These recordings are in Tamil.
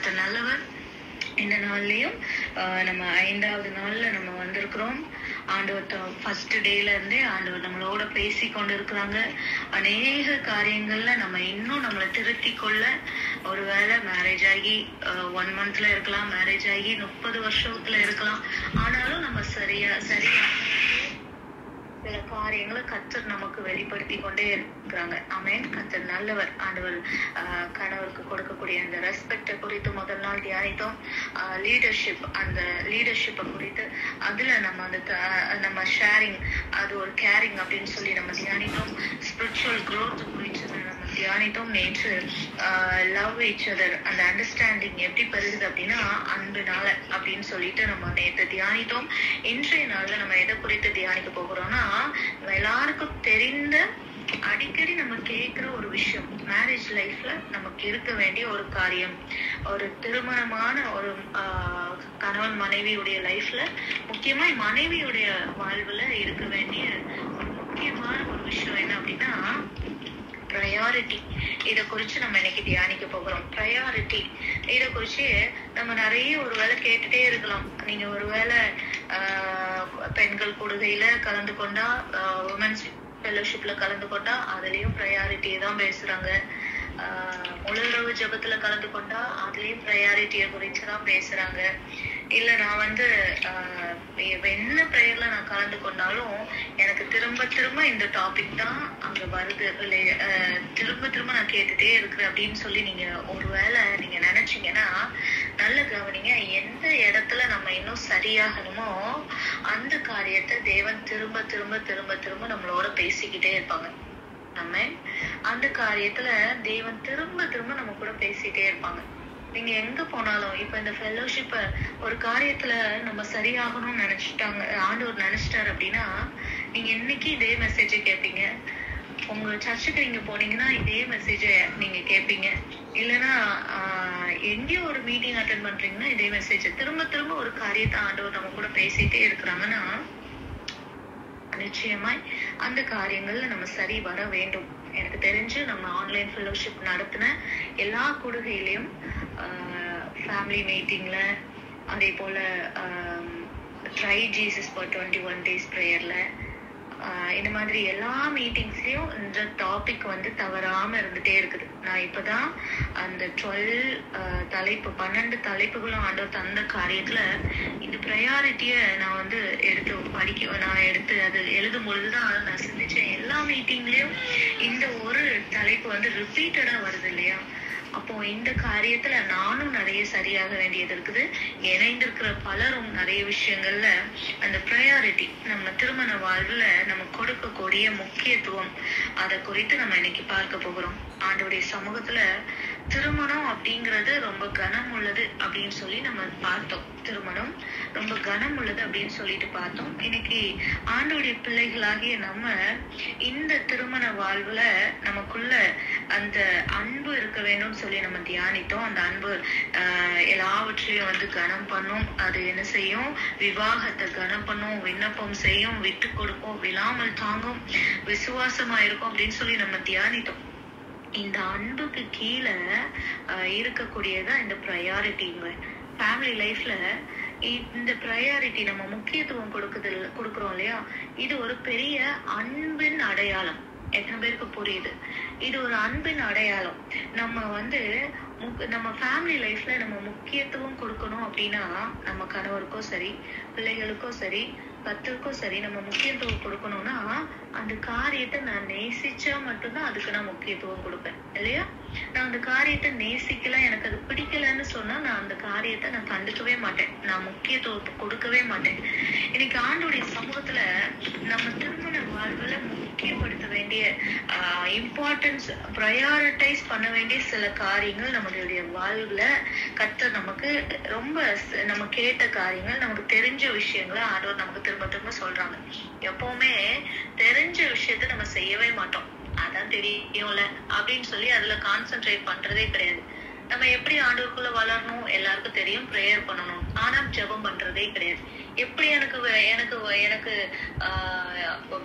கர்த்தர் நல்லவர். இந்த நாள்லயும் நம்ம 5வது நாள்ல நம்ம வந்திருக்கிறோம். ஆண்டவர் ஃபர்ஸ்ட் டேல இருந்தே ஆண்டவர் நம்மளோட பேசி கொண்டு இருக்கிறாங்க. அநேக காரியங்கள்ல நம்ம இன்னும் நம்மளை திருத்தி கொள்ள, ஒருவேளை மேரேஜ் ஆகி 1 மந்த்ல இருக்கலாம், மேரேஜ் ஆகி 30 வருஷத்துல இருக்கலாம். ஆனாலும் நம்ம சரியா சில காரியங்களை கர்த்தர் நமக்கு வெளிப்படுத்தி கொண்டே இருக்கிறாங்க. ஆமென். கர்த்தர் நல்லவர். ஆண்டவர் கணவருக்கு கொடுக்கக்கூடிய அந்த ரெஸ்பெக்ட குறித்து முதல் நாள் தியானித்தோம். லீடர்ஷிப், அந்த லீடர்ஷிப்பை குறித்து அதுல நம்ம ஷேரிங், அது ஒரு கேரிங் அப்படின்னு சொல்லி நம்ம தியானித்தோம். ஸ்பிரிச்சுவல் growth குறித்து நம்ம தியானித்தோம். நேற்று லவ் ஈச் அதர், அந்த அண்டர்ஸ்டாண்டிங் எப்படி பெருகுது அப்படின்னா அன்புனால அப்படின்னு சொல்லிட்டு நம்ம நேற்று தியானித்தோம். இன்றைய நாள்ல நம்ம எதை குறித்து தியானிக்க போகிறோம்னா, எல்லாருக்கும் தெரிந்த, அடிக்கடி நம்ம கேட்கிற ஒரு விஷயம், மேரேஜ் லைஃப்ல நமக்கு இருக்க வேண்டிய ஒரு காரியம், ஒரு திருமணமான ஒரு கணவன் மனைவியுடைய லைஃப்ல, முக்கியமா மனைவியுடைய வாழ்வுல இருக்க வேண்டிய ஒரு முக்கியமான ஒரு விஷயம் என்ன அப்படின்னா ப்ரையாரிட்டி. இதை குறிச்சு நம்ம இன்னைக்கு தியானிக்க போகிறோம். ப்ரையாரிட்டி இதை குறிச்சு நம்ம நிறைய ஒருவேளை கேட்டுட்டே இருக்கலாம். நீங்க ஒருவேளை பெண்கள் கூடுகையில கலந்து கொண்டா, உமன்ஸ் ஃபெலோஷிப்ல கலந்து கொண்டா அதுலயும் ப்ரையாரிட்டியை தான் பேசுறாங்க. முழுரவு ஜபத்துல கலந்து கொண்டா அதுலயும் ப்ரையாரிட்டியை குறிச்சுதான் பேசுறாங்க. இல்ல நான் என்ன ப்ரேயர்ல நான் கலந்து கொண்டாலும் எனக்கு திரும்ப திரும்ப இந்த டாபிக் தான் அங்க வருது, திரும்ப திரும்ப நான் கேட்டுட்டே இருக்கிறேன் அப்படின்னு சொல்லி நீங்க ஒருவேளை நீங்க நினைச்சீங்கன்னா நல்ல கவனிங்க. எந்த இடத்துல நம்ம இன்னும் சரியாகணுமோ அந்த காரியத்தை தேவன் திரும்ப திரும்ப திரும்ப திரும்ப நம்மளோட பேசிக்கிட்டே இருப்பாங்க. நம்ம அந்த காரியத்துல தேவன் திரும்ப திரும்ப நம்ம கூட பேசிட்டே இருப்பாங்க. நீங்க எங்க போனாலும், இப்ப இந்த ஃபெலோஷிப்ப ஒரு காரியத்துல நம்ம சரியாகணும்னு நினைச்சிட்டாங்க, ஆண்டவர் நினைச்சிட்டாரு அப்படின்னா நீங்க என்னைக்கு இதே மெசேஜ கேட்பீங்க. உங்க சர்ச்சுக்கு நீங்க போனீங்கன்னா இதே மெசேஜ நீங்க கேட்பீங்க. இல்லைன்னா எங்கேயோ ஒரு மீட்டிங் அட்டென்ட் பண்றீங்கன்னா இதே மெசேஜ திரும்ப திரும்ப ஒரு காரியத்தை ஆண்டவர் நம்ம கூட பேசிட்டே இருக்கிறாங்கன்னா நிச்சயமாய் அந்த காரியங்கள்ல நம்ம சரி வர வேண்டும். எனக்கு தெரிஞ்சு நம்ம ஆன்லைன் ஃபெலோஷிப் நடத்தின எல்லா கூடுகையிலையும், ஃபேமிலி மீட்டிங்ல, அதே போல ட்ரை ஜீசஸ் ஃபார் 21 days ப்ரேயர்ல, இந்த மாதிரி எல்லா மீட்டிங்ஸ்லயும் இந்த டாபிக் தவறாம இருந்துட்டே இருக்குது. நான் இப்பதான் அந்த 12 தலைப்புகளும் ஆண்டவர் தந்த காரியத்துல இந்த ப்ரையாரிட்டிய நான் எடுத்து அது எழுதும் பொழுதுதான் நான் சிந்திச்சேன். எல்லா மீட்டிங்லயும் இந்த ஒரு தலைப்பு ரிப்பீட்டடா வருது இல்லையா? அப்போ இந்த காரியத்துல நானும் நிறைய சரியாக வேண்டியது இருக்குது. இணைந்திருக்கிற பலரும் நிறைய விஷயங்கள்ல அந்த ப்ரையாரிட்டி, நம்ம திருமண வாழ்வுல நம்ம கொடுக்கக்கூடிய முக்கியத்துவம், அதை குறித்து நம்ம இன்னைக்கு பார்க்க போகிறோம். ஆண்டவருடைய சமூகத்துல திருமணம் அப்படிங்கிறது ரொம்ப கனம் உள்ளது அப்படின்னு சொல்லி நம்ம பார்த்தோம். திருமணம் ரொம்ப கனம் உள்ளது அப்படின்னு சொல்லிட்டு பார்த்தோம். இன்னைக்கு ஆண்டவருடைய பிள்ளைகளாகிய நம்ம இந்த திருமண வாழ்வுல நமக்குள்ள அந்த அன்பு இருக்க வேணும்னு சொல்லி நம்ம தியானித்தோம். அந்த அன்பு எல்லாவற்றையும் கனம் பண்ணும். அது என்ன செய்யும்? விவாகத்தை கனம் பண்ணும், விண்ணப்பம் செய்யும், விட்டு கொடுக்கும், விழாமல் தாங்கும், விசுவாசமா இருக்கும் அப்படின்னு சொல்லி நம்ம தியானித்தோம். இந்த அன்புக்கு கீழே இருக்கக்கூடியதான் இந்த ப்ரையாரிட்டிங்க. ஃபேமிலி லைஃப்ல இந்த ப்ரையாரிட்டி நம்ம முக்கியத்துவம் கொடுக்குறோம் இல்லையா? இது ஒரு பெரிய அன்பின் அடையாளம். எத்தனை பேருக்கு புரியுது? இது ஒரு அன்பின் அடையாளம். நம்ம ஃபேமிலி லைஃப்ல நம்ம முக்கியத்துவம் கொடுக்கணும் அப்படின்னா, நம்ம கணவருக்கோ சரி, பிள்ளைகளுக்கோ சரி, கர்த்தருக்கும் சரி, நம்ம முக்கியத்துவம் கொடுக்கணும்னா அந்த காரியத்தை நான் நேசிச்சா மட்டும்தான் அதுக்கு நான் முக்கியத்துவம் கொடுப்பேன் இல்லையா? நான் அந்த காரியத்தை நேசிக்கல, எனக்கு அது பிடிக்கலன்னு சொன்னா நான் அந்த காரியத்தை நான் கண்டுக்கவே மாட்டேன், நான் முக்கியத்துவத்தை கொடுக்கவே மாட்டேன். இன்னைக்கு ஆண்டவருடைய சமூகத்துல நம்ம திருமண வாழ்வுல முக்கியப்படுத்த வேண்டிய இம்பார்ட்டன்ஸ், ப்ரையாரிட்டைஸ் பண்ண வேண்டிய சில காரியங்கள் நம்மளுடைய வாழ்வுல கர்த்தர் நமக்கு ரொம்ப நம்ம கேட்ட காரியங்கள், நமக்கு தெரிஞ்ச விஷயங்களை ஆண்டவர் நமக்கு திரும்ப திரும்ப சொல்றாங்க. எப்பவுமே தெரிஞ்ச விஷயத்த நம்ம செய்யவே மாட்டோம். அதான் தெரியும்ல அப்படின்னு சொல்லி அதுல கான்சென்ட்ரேட் பண்றதே கிடையாது. நம்ம எப்படி ஆண்டவருக்குள்ள வளரணும் எல்லாருக்கும் தெரியும், ப்ரேயர் பண்ணணும், ஆனா ஜெபம் பண்றதே கிடையாது. எப்படி எனக்கு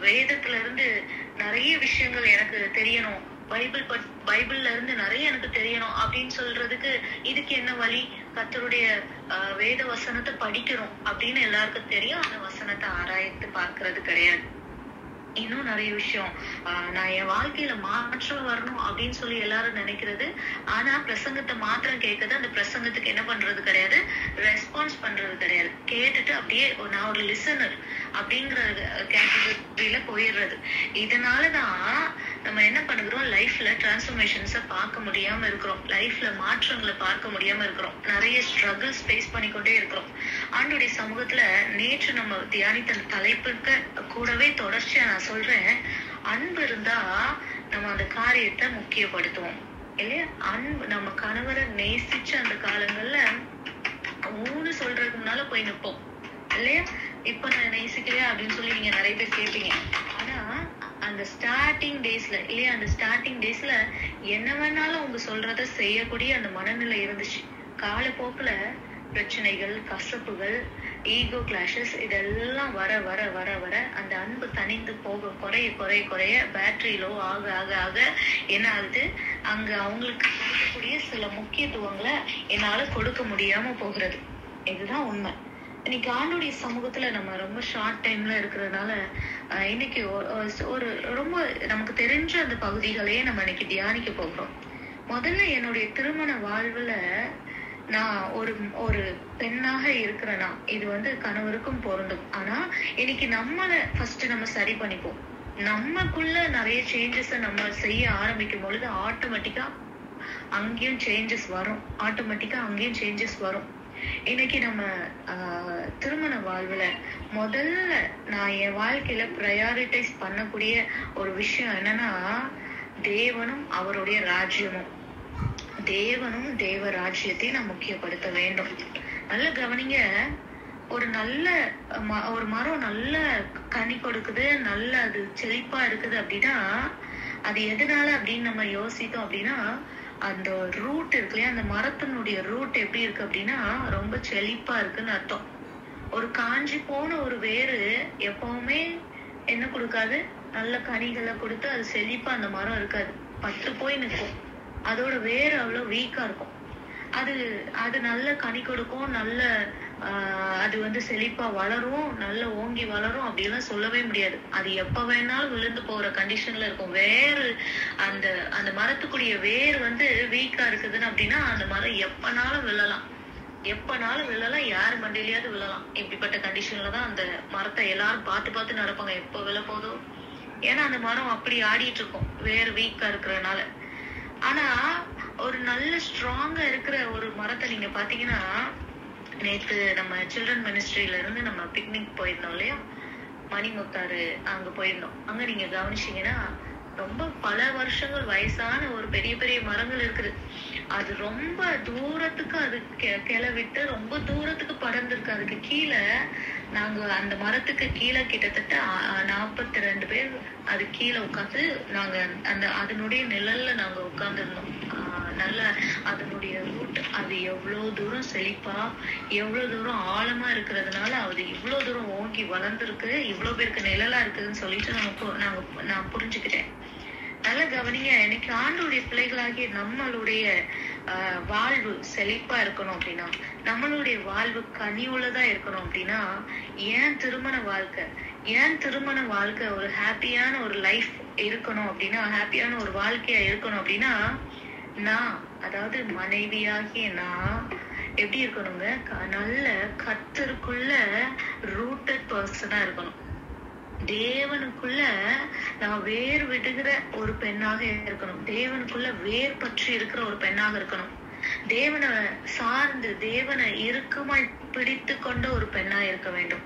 வேதத்துல இருந்து நிறைய விஷயங்கள் எனக்கு தெரியணும், பைபிள்ல இருந்து நிறைய எனக்கு தெரியணும் அப்படின்னு சொல்றதுக்கு இதுக்கு என்ன வழி? கர்த்தருடைய வேத வசனத்தை படிக்கிறோம் அப்படின்னு எல்லாருக்கும் தெரியும். அந்த வசனத்தை ஆராய்ந்து பார்க்கறது கிடையாது. இன்னும் நிறைய விஷயம் நான் என் வாழ்க்கையில மாற்றம் வரணும் அப்படின்னு சொல்லி எல்லாரும் நினைக்கிறது. ஆனா பிரசங்கத்தை மாத்திரம் கேட்குது, அந்த பிரசங்கத்துக்கு என்ன பண்றது கிடையாது, ரெஸ்பான்ஸ் பண்றது கிடையாது. கேட்டுட்டு அப்படியே நான் ஒரு லிசனர் அப்படிங்கிற கேட்டகரியில போயிடுறது. இதனாலதான் நம்ம என்ன பண்ணுகிறோம், லைஃப்ல டிரான்ஸ்ஃபர்மேஷன்ஸ பார்க்க முடியாம இருக்கிறோம், லைஃப்ல மாற்றங்களை பார்க்க முடியாம இருக்கிறோம், நிறைய ஸ்ட்ரகிள்ஸ் ஃபேஸ் பண்ணிக்கொண்டே இருக்கிறோம். ஆண்டுடைய சமூகத்துல நேற்று நம்ம தியானித்த தலைப்புக்கு கூடவே தொடர்ச்சியா நான் சொல்றேன், அன்பு இருந்தா நம்ம அந்த காரியத்தை முக்கியப்படுத்துவோம் இல்லையா? அன்பு, நம்ம கணவரை நேசிச்ச அந்த காலங்கள்ல ஊன்னு சொல்றதுக்கு முன்னால போய் நிற்போம் இல்லையா? இப்ப நான் நேசிக்கலையா அப்படின்னு சொல்லி நீங்க நிறைய பேர் கேட்பீங்க. ஆனா அந்த ஸ்டார்டிங் டேஸ்ல இல்லையா, அந்த ஸ்டார்டிங் டேஸ்ல என்ன வேணாலும் அவங்க சொல்றத செய்யக்கூடிய அந்த மனநிலை இருந்துச்சு. காலப்போக்குல பிரச்சனைகள், கசப்புகள், ஈகோ கிளாஷஸ் இதெல்லாம் வர வர வர வர அந்த அன்பு தனிந்து போக குறைய குறைய குறைய பேட்டரி லோ ஆக ஆக ஆக என்ன ஆகுது, அங்க அவங்களுக்கு கொடுக்கக்கூடிய சில முக்கியத்துவங்களை என்னால கொடுக்க முடியாம போகிறது. இதுதான் உண்மை. இன்னைக்கு ஆண்டுடைய சமூகத்துல நம்ம ரொம்ப ஷார்ட் டைம்ல இருக்கிறதுனால இன்னைக்கு ஒரு ரொம்ப நமக்கு தெரிஞ்ச அந்த பகுதிகளையே நம்ம இன்னைக்கு தியானிக்க போகிறோம். முதல்ல என்னுடைய திருமண வாழ்வுல நான் ஒரு பெண்ணாக இருக்கிறேனா, இது கணவருக்கும் பொருந்தும். ஆனா இன்னைக்கு நம்மள ஃபர்ஸ்ட் நம்ம சரி பண்ணிப்போம். நமக்குள்ள நிறைய சேஞ்சஸ் நம்ம செய்ய ஆரம்பிக்கும் பொழுது ஆட்டோமேட்டிக்கா அங்கேயும் சேஞ்சஸ் வரும். இன்னைக்கு நம்ம திருமண வாழ்வுல முதல்ல நான் என் வாழ்க்கையில ப்ரையாரிட்டைஸ் பண்ணக்கூடிய ஒரு விஷயம் என்னன்னா, தேவனும் அவருடைய ராஜ்யமும், தேவனும் தேவ ராஜ்யத்தையும் நான் முக்கியப்படுத்த வேண்டும். நல்ல கவனிங்க, ஒரு மரம் நல்ல கனி கொடுக்குது, நல்ல அது செழிப்பா இருக்குது அப்படின்னா அது எதனால அப்படின்னு நம்ம யோசித்தோம் அப்படின்னா, அந்த ரூட் இருக்கு இல்லையா, அந்த மரத்தினுடைய ரூட் எப்படி இருக்கு அப்படின்னா ரொம்ப செழிப்பா இருக்குன்னு அர்த்தம். ஒரு காஞ்சி போன ஒரு வேறு எப்பவுமே என்ன கொடுக்காது, நல்ல கனிகளை கொடுத்து அது செழிப்பா அந்த மரம் இருக்காது, பட்டு போய் நிற்கும். அதோட வேறு அவ்வளவு வீக்கா இருக்கும். அது நல்ல கனி கொடுக்கும், நல்ல அது செழிப்பா வளரும், நல்ல ஓங்கி வளரும் அப்படிலாம் சொல்லவே முடியாது. அது எப்ப வேணாலும் விழுந்து போற கண்டிஷன்ல இருக்கும். வேறு அந்த மரத்துக்குரிய வேர் வீக்கா இருக்குதுன்னு அப்படின்னா அந்த மரம் எப்பனாலும் விழலாம், யாரு மண்டியிலயாவது விழலாம். இப்படிப்பட்ட கண்டிஷன்ல தான் அந்த மரத்தை எல்லாரும் பார்த்து நடப்பாங்க, எப்ப விழ போதோ. ஏன்னா அந்த மரம் அப்படி ஆடிட்டு இருக்கும், வேறு வீக்கா இருக்கிறதுனால. ஆனா ஒரு நல்ல ஸ்ட்ராங்கா இருக்கிற ஒரு மரத்தை நீங்க பாத்தீங்கன்னா, நேத்து நம்ம சில்ட்ரன் மினிஸ்ட்ரியில இருந்து நம்ம பிக்னிக் போயிருந்தோம் இல்லையா, மணிமுத்தாறு அங்க போயிருந்தோம். அங்க நீங்க கவனிச்சீங்கன்னா ரொம்ப பல வருஷங்கள் வயசான ஒரு பெரிய பெரிய மரங்கள் இருக்குது. அது ரொம்ப தூரத்துக்கு அது கிளவிட்டு ரொம்ப தூரத்துக்கு படர்ந்துருக்கு. அதுக்கு கீழே நாங்க அந்த மரத்துக்கு கீழே கிட்டத்தட்ட 42 பேர் அது கீழே உட்காந்து நாங்க அதனுடைய நிழல்ல நாங்க உட்கார்ந்து இருந்தோம். நல்ல அதனுடைய ரூட் அது எவ்வளவு தூரம் செழிப்பா, எவ்வளவு தூரம் ஆழமா இருக்கிறதுனால அது இவ்வளவு தூரம் ஓங்கி வளர்ந்துருக்கு, இவ்வளவு பேருக்கு நிழலா இருக்குதுன்னு சொல்லிட்டு நான் புரிஞ்சுக்கிட்டேன். நல்ல கவனிங்க, எனக்கு ஆண்டுடைய பிள்ளைகளாகிய நம்மளுடைய வாழ்வு செழிப்பா இருக்கணும் அப்படின்னா, நம்மளுடைய வாழ்வு கனிவுள்ளதா இருக்கணும் அப்படின்னா, ஏன் திருமண வாழ்க்கை ஒரு ஹாப்பியான ஒரு லைஃப் இருக்கணும் அப்படின்னா, ஹாப்பியான ஒரு வாழ்க்கையா இருக்கணும் அப்படின்னா, நான் அதாவது மனைவியாகிய நான் எப்படி இருக்கணுங்க, நல்ல கர்த்தருக்குள்ள ரூட்டட் பர்சனா இருக்கணும். தேவனுக்குள்ள நான் வேர் விடுகிற ஒரு பெண்ணாக இருக்கணும், தேவனுக்குள்ள வேர் பற்றி இருக்கிற ஒரு பெண்ணாக இருக்கணும், தேவனை சார்ந்து தேவனை இறுக்கமாய் பிடித்து கொண்ட ஒரு பெண்ணா இருக்க வேண்டும்.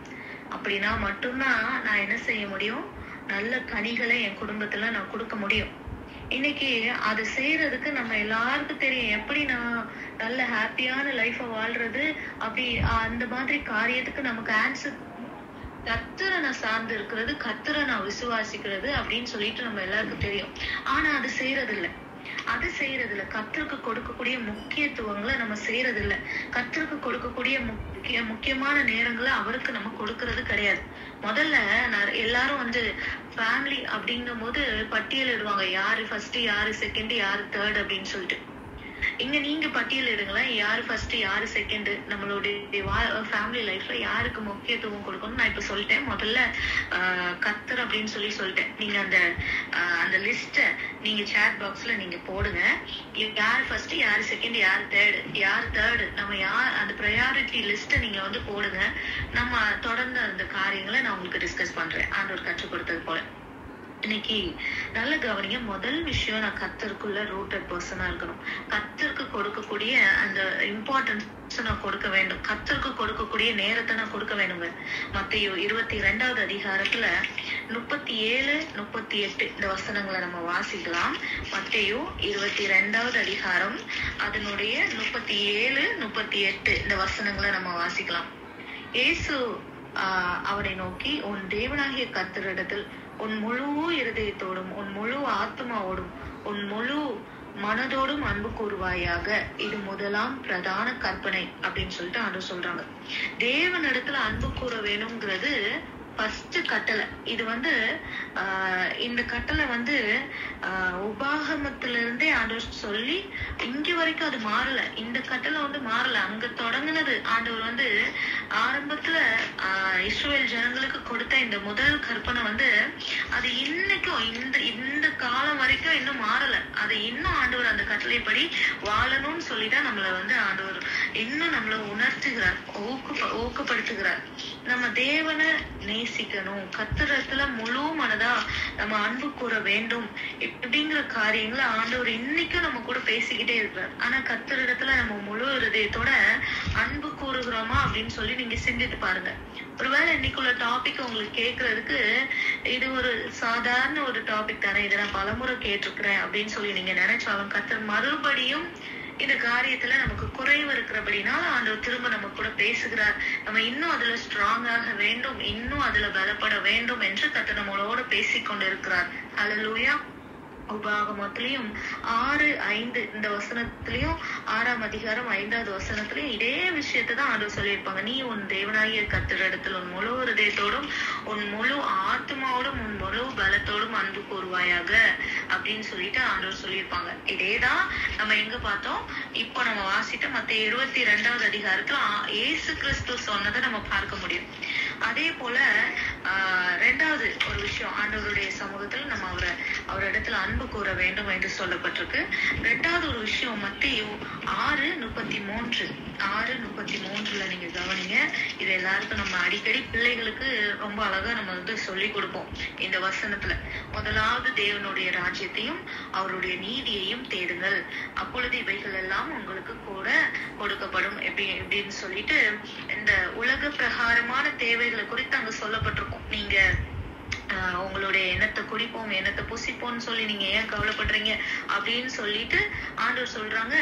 அப்படின்னா மட்டும்தான் நான் என்ன செய்ய முடியும், நல்ல கனிகளை என் குடும்பத்துல நான் கொடுக்க முடியும். இன்னைக்கு அது செய்யறதுக்கு நம்ம எல்லாருக்கும் தெரியும் எப்படி நான் நல்ல ஹாப்பியான லைஃப வாழ்றது. அப்படி அந்த மாதிரி காரியத்துக்கு நமக்கு ஆன்சர் கர்த்தரை நான் சார்ந்து இருக்கிறது, கர்த்தரை நான் விசுவாசிக்கிறது அப்படின்னு சொல்லிட்டு நம்ம எல்லாருக்கும் தெரியும். ஆனா அது செய்யறது இல்லை. அது செய்யறதில்ல. கர்த்தருக்கு கொடுக்கக்கூடிய முக்கியத்துவங்களை நம்ம செய்யறது இல்ல. கர்த்தருக்கு கொடுக்கக்கூடிய முக்கியமான நேரங்களை அவருக்கு நம்ம கொடுக்கறது கிடையாது. முதல்ல எல்லாரும் வந்து ஃபேமிலி அப்படிங்கும் போது பட்டியலிடுவாங்க, யாரு ஃபர்ஸ்ட், யாரு செகண்ட், யாரு தேர்ட் அப்படின்னு சொல்லிட்டு. இங்க நீங்க பட்டியல் இடுங்களேன், யாரு ஃபர்ஸ்ட், யாரு செகண்ட், நம்மளுடைய ஃபேமிலி லைஃப்ல யாருக்கு முக்கியத்துவம் கொடுக்கணும். நான் இப்ப சொல்லிட்டேன், முதல்ல கர்த்தர் அப்படின்னு சொல்லிட்டேன். நீங்க அந்த லிஸ்ட நீங்க சேட் பாக்ஸ்ல நீங்க போடுங்க. யாரு ஃபர்ஸ்ட், யாரு செகண்ட், யாரு தேர்டு, நம்ம அந்த ப்ரையாரிட்டி லிஸ்ட நீங்க வந்து போடுங்க. நம்ம தொடர்ந்து அந்த காரியங்களை நான் உங்களுக்கு டிஸ்கஸ் பண்றேன், ஆண்டவர் கற்றுக் கொடுத்தது போல. இன்னைக்கு நல்ல கவனிங்க. முதல் விஷயம், நான் கர்த்தருக்குள்ள ரூட்டட் பர்சனா இருக்கணும். கர்த்தருக்கு கொடுக்கக்கூடிய அந்த இம்பார்ட்டன்ஸ் நான் கொடுக்க வேண்டும். கர்த்தருக்கு கொடுக்கக்கூடிய நேரத்தை நான் கொடுக்க வேணுங்க. மத்தேயு 22வது அதிகாரத்துல 37, 38 இந்த வசனங்களை நம்ம வாசிக்கலாம். மத்தேயு 22வது அதிகாரம் அதனுடைய 37, 38 இந்த வசனங்களை நம்ம வாசிக்கலாம். இயேசு அவனை நோக்கி, உன் தேவனாகிய கர்த்தரிடத்தில் உன் முழு இருதயத்தோடும், உன் முழு ஆத்மாவோடும், உன் முழு மனதோடும் அன்பு கூறுவாயாக, இது முதலாம் பிரதான கற்பனை அப்படின்னு சொல்லிட்டு ஆண்டவர் சொல்றாங்க. தேவனிடத்துல அன்பு கூற வேணும்ங்கிறது ஃபர்ஸ்ட் கட்டளை. இது வந்து இந்த கட்டளை வந்து உபாகமத்திலிருந்தே ஆண்டவர் சொல்லி இங்க வரைக்கும் அது மாறல. இந்த கட்டளை வந்து மாறல. அங்க தொடங்கினது ஆண்டவர் வந்து ஆரம்பத்துல இஸ்ரவேல் ஜனங்களுக்கு கொடுத்த இந்த முதல் கற்பனை வந்து அது இன்னைக்கும் இந்த காலம் வரைக்கும் இன்னும் மாறல. அது இன்னும் ஆண்டவர் அந்த கட்டளைப்படி வாழணும்னு சொல்லிதான் நம்மள வந்து ஆண்டவர் இன்னும் நம்மள உணர்த்துகிறார், ஊக்கப்படுத்துகிறார். நம்ம தேவனை நேசிக்கணும், கர்த்தரிடத்துல முழு மனதா நம்ம அன்பு கூற வேண்டும் இப்படிங்கிற காரியங்களை ஆண்டவர் இன்னைக்கும் நம்ம கூட பேசிக்கிட்டே இருக்கிறார். ஆனா கர்த்தரிடத்துல நம்ம முழு இருதயத்தோட அன்பு கூறுகிறோமா அப்படின்னு சொல்லி நீங்க சிந்தித்து பாருங்க. ஒருவேளை இன்னைக்குள்ள டாபிக் உங்களுக்கு கேட்கறதுக்கு இது ஒரு சாதாரண ஒரு டாபிக் தானே, இதை நான் பலமுறை கேட்டிருக்கிறேன் அப்படின்னு சொல்லி நீங்க நினைச்சாலும் கர்த்தர் மறுபடியும் இந்த காரியத்துல நமக்கு குறைவு இருக்கிறபடினால ஆண்டவர் திரும்ப நம்ம கூட பேசுகிறார். நம்ம இன்னும் அதுல ஸ்ட்ராங்காக வேண்டும், இன்னும் அதுல பலப்பட வேண்டும் என்று கர்த்தர் நம்மளோட பேசிக்கொண்டு இருக்கிறார். ஹல்லேலூயா. உபாகமத்திலையும் 6:5 இந்த வசனத்திலையும் 6ஆம் அதிகாரம் 5வது வசனத்திலையும் இதே விஷயத்தான் ஆண்டவர் சொல்லியிருப்பாங்க. நீ உன் தேவனாகிய கர்த்தரிடத்தில் உன் முழு ஹிருதயத்தோடும், உன் முழு ஆத்மாவோடும், உன் முழு பலத்தோடும் அன்பு கூறுவாயாக அப்படின்னு சொல்லிட்டு ஆண்டவர் சொல்லியிருப்பாங்க. இதேதான் நம்ம எங்க பார்த்தோம், இப்போ நம்ம வாசித்த மத்தேயு 22வது அதிகாரத்துல இயேசு கிறிஸ்து சொன்னதை நம்ம பார்க்க முடியும். அதே போல 2வது ஒரு விஷயம், ஆண்டவருடைய சமூகத்துல நம்ம அவரிடத்துல அன்பு கூற வேண்டும் என்று சொல்லப்பட்டிருக்கு. 2வது ஒரு விஷயம் மத்தேயு 6:33 நீங்க கவனிங்க. இது எல்லாருக்கும் நம்ம அடிக்கடி பிள்ளைகளுக்கு ரொம்ப அழகா நம்ம வந்து சொல்லி கொடுப்போம். இந்த வசனத்துல முதலாவது தேவனுடைய ராஜ்யத்தையும் அவருடைய நீதியையும் தேடுங்கள், அப்பொழுது இவைகள் எல்லாம் உங்களுக்கு கூட கொடுக்கப்படும் எப்படின்னு சொல்லிட்டு இந்த உலக பிரகாரமான தேவைகளை குறித்து அங்க சொல்லப்பட்டிருக்கும். நீங்க உங்களுடைய எண்ணத்தை குடிப்போம், எண்ணத்தை புசிப்போம்னு சொல்லி நீங்க ஏன் கவலைப்படுறீங்க அப்படின்னு சொல்லிட்டு ஆண்டவர் சொல்றாங்க,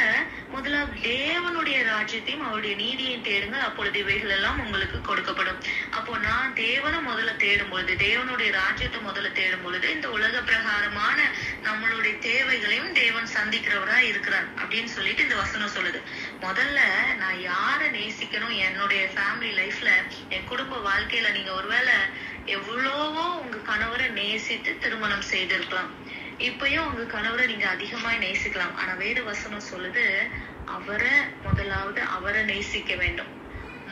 முதலாவது தேவனுடைய ராஜ்யத்தையும் அவருடைய நீதியையும் தேடுங்க, அப்பொழுது இவைகள் எல்லாம் உங்களுக்கு கொடுக்கப்படும். அப்போ நான் தேவனை முதல்ல தேடும் பொழுது, தேவனுடைய ராஜ்யத்தை முதல்ல தேடும் பொழுது இந்த உலக பிரகாரமான நம்மளுடைய தேவைகளையும் தேவன் சந்திக்கிறவரா இருக்கிறார் அப்படின்னு சொல்லிட்டு இந்த வசனம் சொல்லுது. முதல்ல நான் யாரை நேசிக்கணும், என்னுடைய ஃபேமிலி லைஃப்ல, என் குடும்ப வாழ்க்கையில நீங்க ஒருவேளை எவ்வளவோ உங்க கணவரை நேசித்து திருமணம் செய்திருக்கலாம், இப்பயும் உங்க கணவரை நீங்க அதிகமாய் நேசிக்கலாம். ஆனா வேத வசனம் சொல்லுது, முதலாவது அவரை நேசிக்க வேண்டும்,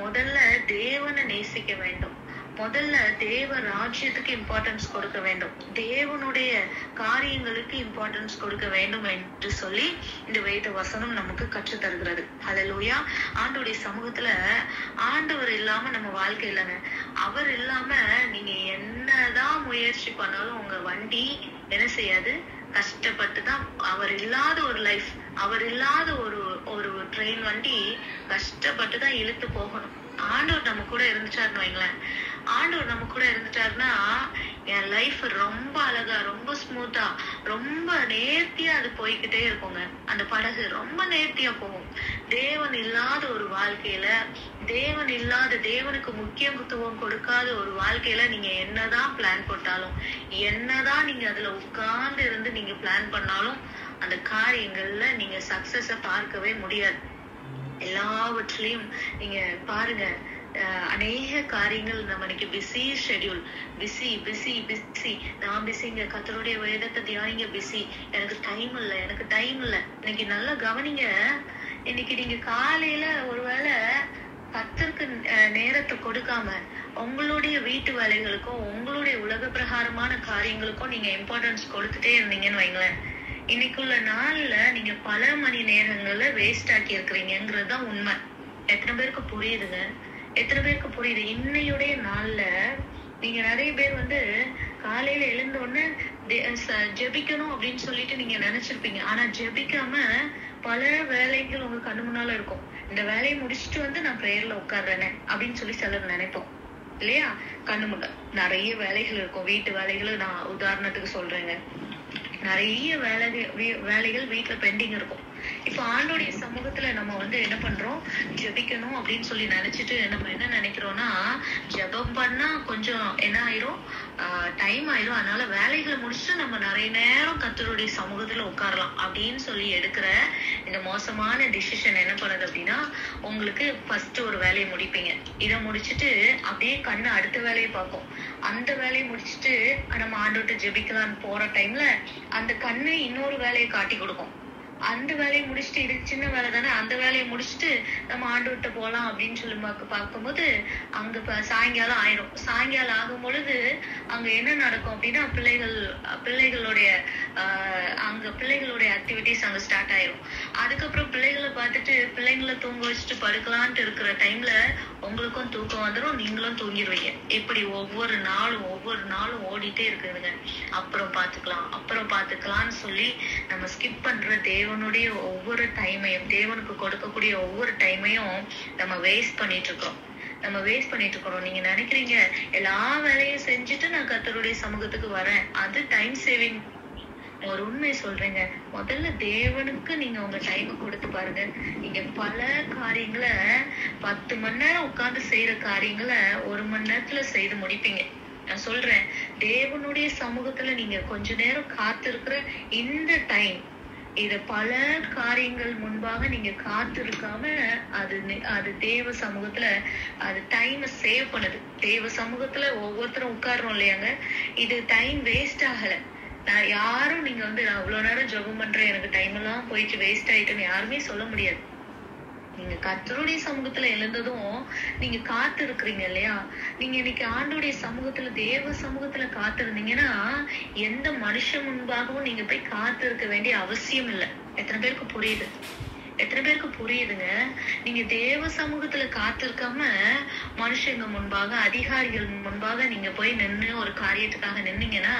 முதல்ல தேவனை நேசிக்க வேண்டும், முதல்ல தேவ ராஜ்யத்துக்கு இம்பார்ட்டன்ஸ் கொடுக்க வேண்டும், தேவனுடைய காரியங்களுக்கு இம்பார்ட்டன்ஸ் கொடுக்க வேண்டும் என்று சொல்லி இந்த வேத வசனம் நமக்கு கற்று தருகிறது. ஹல்லேலூயா. ஆண்டவருடைய சமூகத்துல ஆண்டவர் இல்லாம நம்ம வாழ்க்கை இல்லைங்க. அவர் இல்லாம நீங்க என்னதான் முயற்சி பண்ணாலும் உங்க வண்டி என்ன செய்யாது, கஷ்டப்பட்டுதான். அவர் இல்லாத ஒரு லைஃப், அவர் இல்லாத ஒரு ட்ரெயின் வண்டி கஷ்டப்பட்டுதான் இழுத்து போகணும். ஆண்டவர் நம்ம கூட இருந்துட்டாருன்னு வைங்களேன், ஆண்டவர் நம்ம கூட இருந்துட்டாருன்னா என் லைஃப் ரொம்ப அழகா, ரொம்ப ஸ்மூத்தா, ரொம்ப நேர்த்தியா அது போய்கிட்டே இருக்குங்க. அந்த படகு ரொம்ப நேர்த்தியா போகும். தேவன் இல்லாத ஒரு வாழ்க்கையில, தேவனுக்கு முக்கியத்துவம் கொடுக்காத ஒரு வாழ்க்கையில நீங்க என்னதான் பிளான் போட்டாலும், என்னதான் நீங்க அதுல உட்கார்ந்து இருந்து நீங்க பிளான் பண்ணாலும் அந்த காரியங்கள்ல நீங்க சக்சஸ பார்க்கவே முடியாது. எல்லாவற்றிலையும் நீங்க பாருங்க, அநேக காரியங்கள் நம்ம இன்னைக்கு busy schedule, busy busy busy. நான் பிஸிங்க, கர்த்தருடைய வேதத்தை தியானிங்க, பிஸி, எனக்கு டைம் இல்லை, எனக்கு டைம் இல்லை. இன்னைக்கு நல்லா கவனிங்க. இன்னைக்கு நீங்க காலையில ஒருவேளை கர்த்தருக்கு நேரத்தை கொடுக்காம உங்களுடைய வீட்டு வேலைகளுக்கும் உங்களுடைய உலக பிரகாரமான காரியங்களுக்கும் நீங்க இம்பார்ட்டன்ஸ் கொடுத்துட்டே இருந்தீங்கன்னு வைங்களேன், இன்னைக்குள்ள நாள்ல நீங்க பல மணி நேரங்கள்ல வேஸ்ட் ஆக்கி இருக்கிறீங்கிறதுதான் உண்மை. எத்தனை பேருக்கு புரியுதுங்க? எத்தனை பேருக்கு புரியுது? இன்னையுடைய நாள்ல நீங்க நிறைய பேர் காலையில எழுந்த உடனே ஜெபிக்கணும் அப்படின்னு சொல்லிட்டு நீங்க நினைச்சிருப்பீங்க. ஆனா ஜெபிக்காம பல வேலைகள் உங்க கண்ணு முன்னால இருக்கும். இந்த வேலையை முடிச்சுட்டு நான் பிரேயர்ல உட்கார்றேனே அப்படின்னு சொல்லி சிலர் நினைப்போம் இல்லையா? கண்ணு முன்ன நிறைய வேலைகள் இருக்கும். வீட்டு வேலைகளை நான் உதாரணத்துக்கு சொல்றேங்க. நிறைய வேலைகள் வீட்டுல பெண்டிங் இருக்கும். இப்ப ஆண்டோடைய சமூகத்துல நம்ம என்ன பண்றோம், ஜெபிக்கணும் அப்படின்னு சொல்லி நினைச்சிட்டு நம்ம என்ன நினைக்கிறோம்னா, ஜெபம் பண்ணா கொஞ்சம் என்ன ஆயிரும், டைம் ஆயிரும், அதனால வேலைகளை முடிச்சுட்டு நம்ம நிறைய நேரம் கர்த்தருடைய சமூகத்துல உட்காரலாம் அப்படின்னு சொல்லி எடுக்கிற இந்த மோசமான டிசிஷன் என்ன பண்ணுது அப்படின்னா, உங்களுக்கு ஃபர்ஸ்ட் ஒரு வேலையை முடிப்பீங்க, இதை முடிச்சுட்டு அப்படியே கண்ணு அடுத்த வேலையை பார்க்கும். அந்த வேலையை முடிச்சுட்டு நம்ம ஆண்டோட்ட ஜெபிக்கலான்னு போற டைம்ல அந்த கண்ணு இன்னொரு வேலையை காட்டி கொடுக்கும். அந்த வேலையை முடிச்சுட்டு, இது சின்ன வேலை தானே, அந்த வேலையை முடிச்சுட்டு நம்ம ஆண்டவர்கிட்ட போலாம் அப்படின்னு சொல்லி பார்க்கும்போது அங்க சாயங்காலம் ஆயிரும். சாயங்காலம் ஆகும் பொழுது அங்க என்ன நடக்கும் அப்படின்னா, பிள்ளைகளுடைய ஆக்டிவிட்டிஸ் அங்க ஸ்டார்ட் ஆயிரும். அதுக்கப்புறம் பிள்ளைகளை பார்த்துட்டு பிள்ளைங்களை தூங்க வச்சுட்டு படுக்கலான்ட்டு இருக்கிற டைம்ல உங்களுக்கும் தூக்கம் வந்துடும், நீங்களும் தூங்கிடுவீங்க. இப்படி ஒவ்வொரு நாளும் ஓடிட்டே இருக்குதுங்க. அப்புறம் பாத்துக்கலாம்னு சொல்லி நம்ம ஸ்கிப் பண்ற தேவனுடைய ஒவ்வொரு டைமையும், தேவனுக்கு கொடுக்கக்கூடிய ஒவ்வொரு டைமையும் நம்ம வேஸ்ட் பண்ணிட்டு இருக்கோம். நீங்க நினைக்கிறீங்க எல்லா வேலையும் செஞ்சுட்டு நான் கர்த்தருடைய சமூகத்துக்கு வரேன், அது டைம் சேவிங். ஒரு உண்மை சொல்றேங்க, முதல்ல தேவனுக்கு நீங்க உங்க டைம் கொடுத்து பாருங்க. நீங்க பல காரியங்களை 10 மணி நேரம் உட்கார்ந்து செய்யற காரியங்களை 1 மணி நேரத்துல செய்து முடிப்பீங்க. நான் சொல்றேன், தேவனுடைய சமூகத்துல நீங்க கொஞ்ச நேரம் காத்திருக்கிற இந்த டைம், இத பல காரியங்கள் முன்பாக நீங்க காத்திருக்காம அது தேவ சமூகத்துல அது டைம் சேவ் பண்ணுது. தேவ சமூகத்துல ஒவ்வொருத்தரும் உட்கார்றோம் இல்லையாங்க, இது டைம் வேஸ்ட் ஆகல. நான் யாரும் நீங்க நான் அவ்வளவு நேரம் ஜெபம் பண்றேன், எனக்கு டைம் எல்லாம் போயிட்டு வேஸ்ட் ஆயிட்டுன்னு யாருமே சொல்ல முடியாது. நீங்க கர்த்தருடைய சமூகத்துல எழுந்ததும் நீங்க காத்து இருக்கிறீங்க இல்லையா? நீங்க இன்னைக்கு ஆண்டோடைய சமூகத்துல, தேவ சமூகத்துல காத்து இருந்தீங்கன்னா எந்த மனுஷன் முன்பாகவும் நீங்க போய் காத்து இருக்க வேண்டிய அவசியம் இல்லை. எத்தனை பேருக்கு புரியுதுங்க? நீங்க தேவ சமூகத்துல காத்திருக்காம மனுஷங்க முன்பாக, அதிகாரிகள் முன்பாக நீங்க போய் நின்று ஒரு காரியத்துக்காக நின்னீங்கன்னா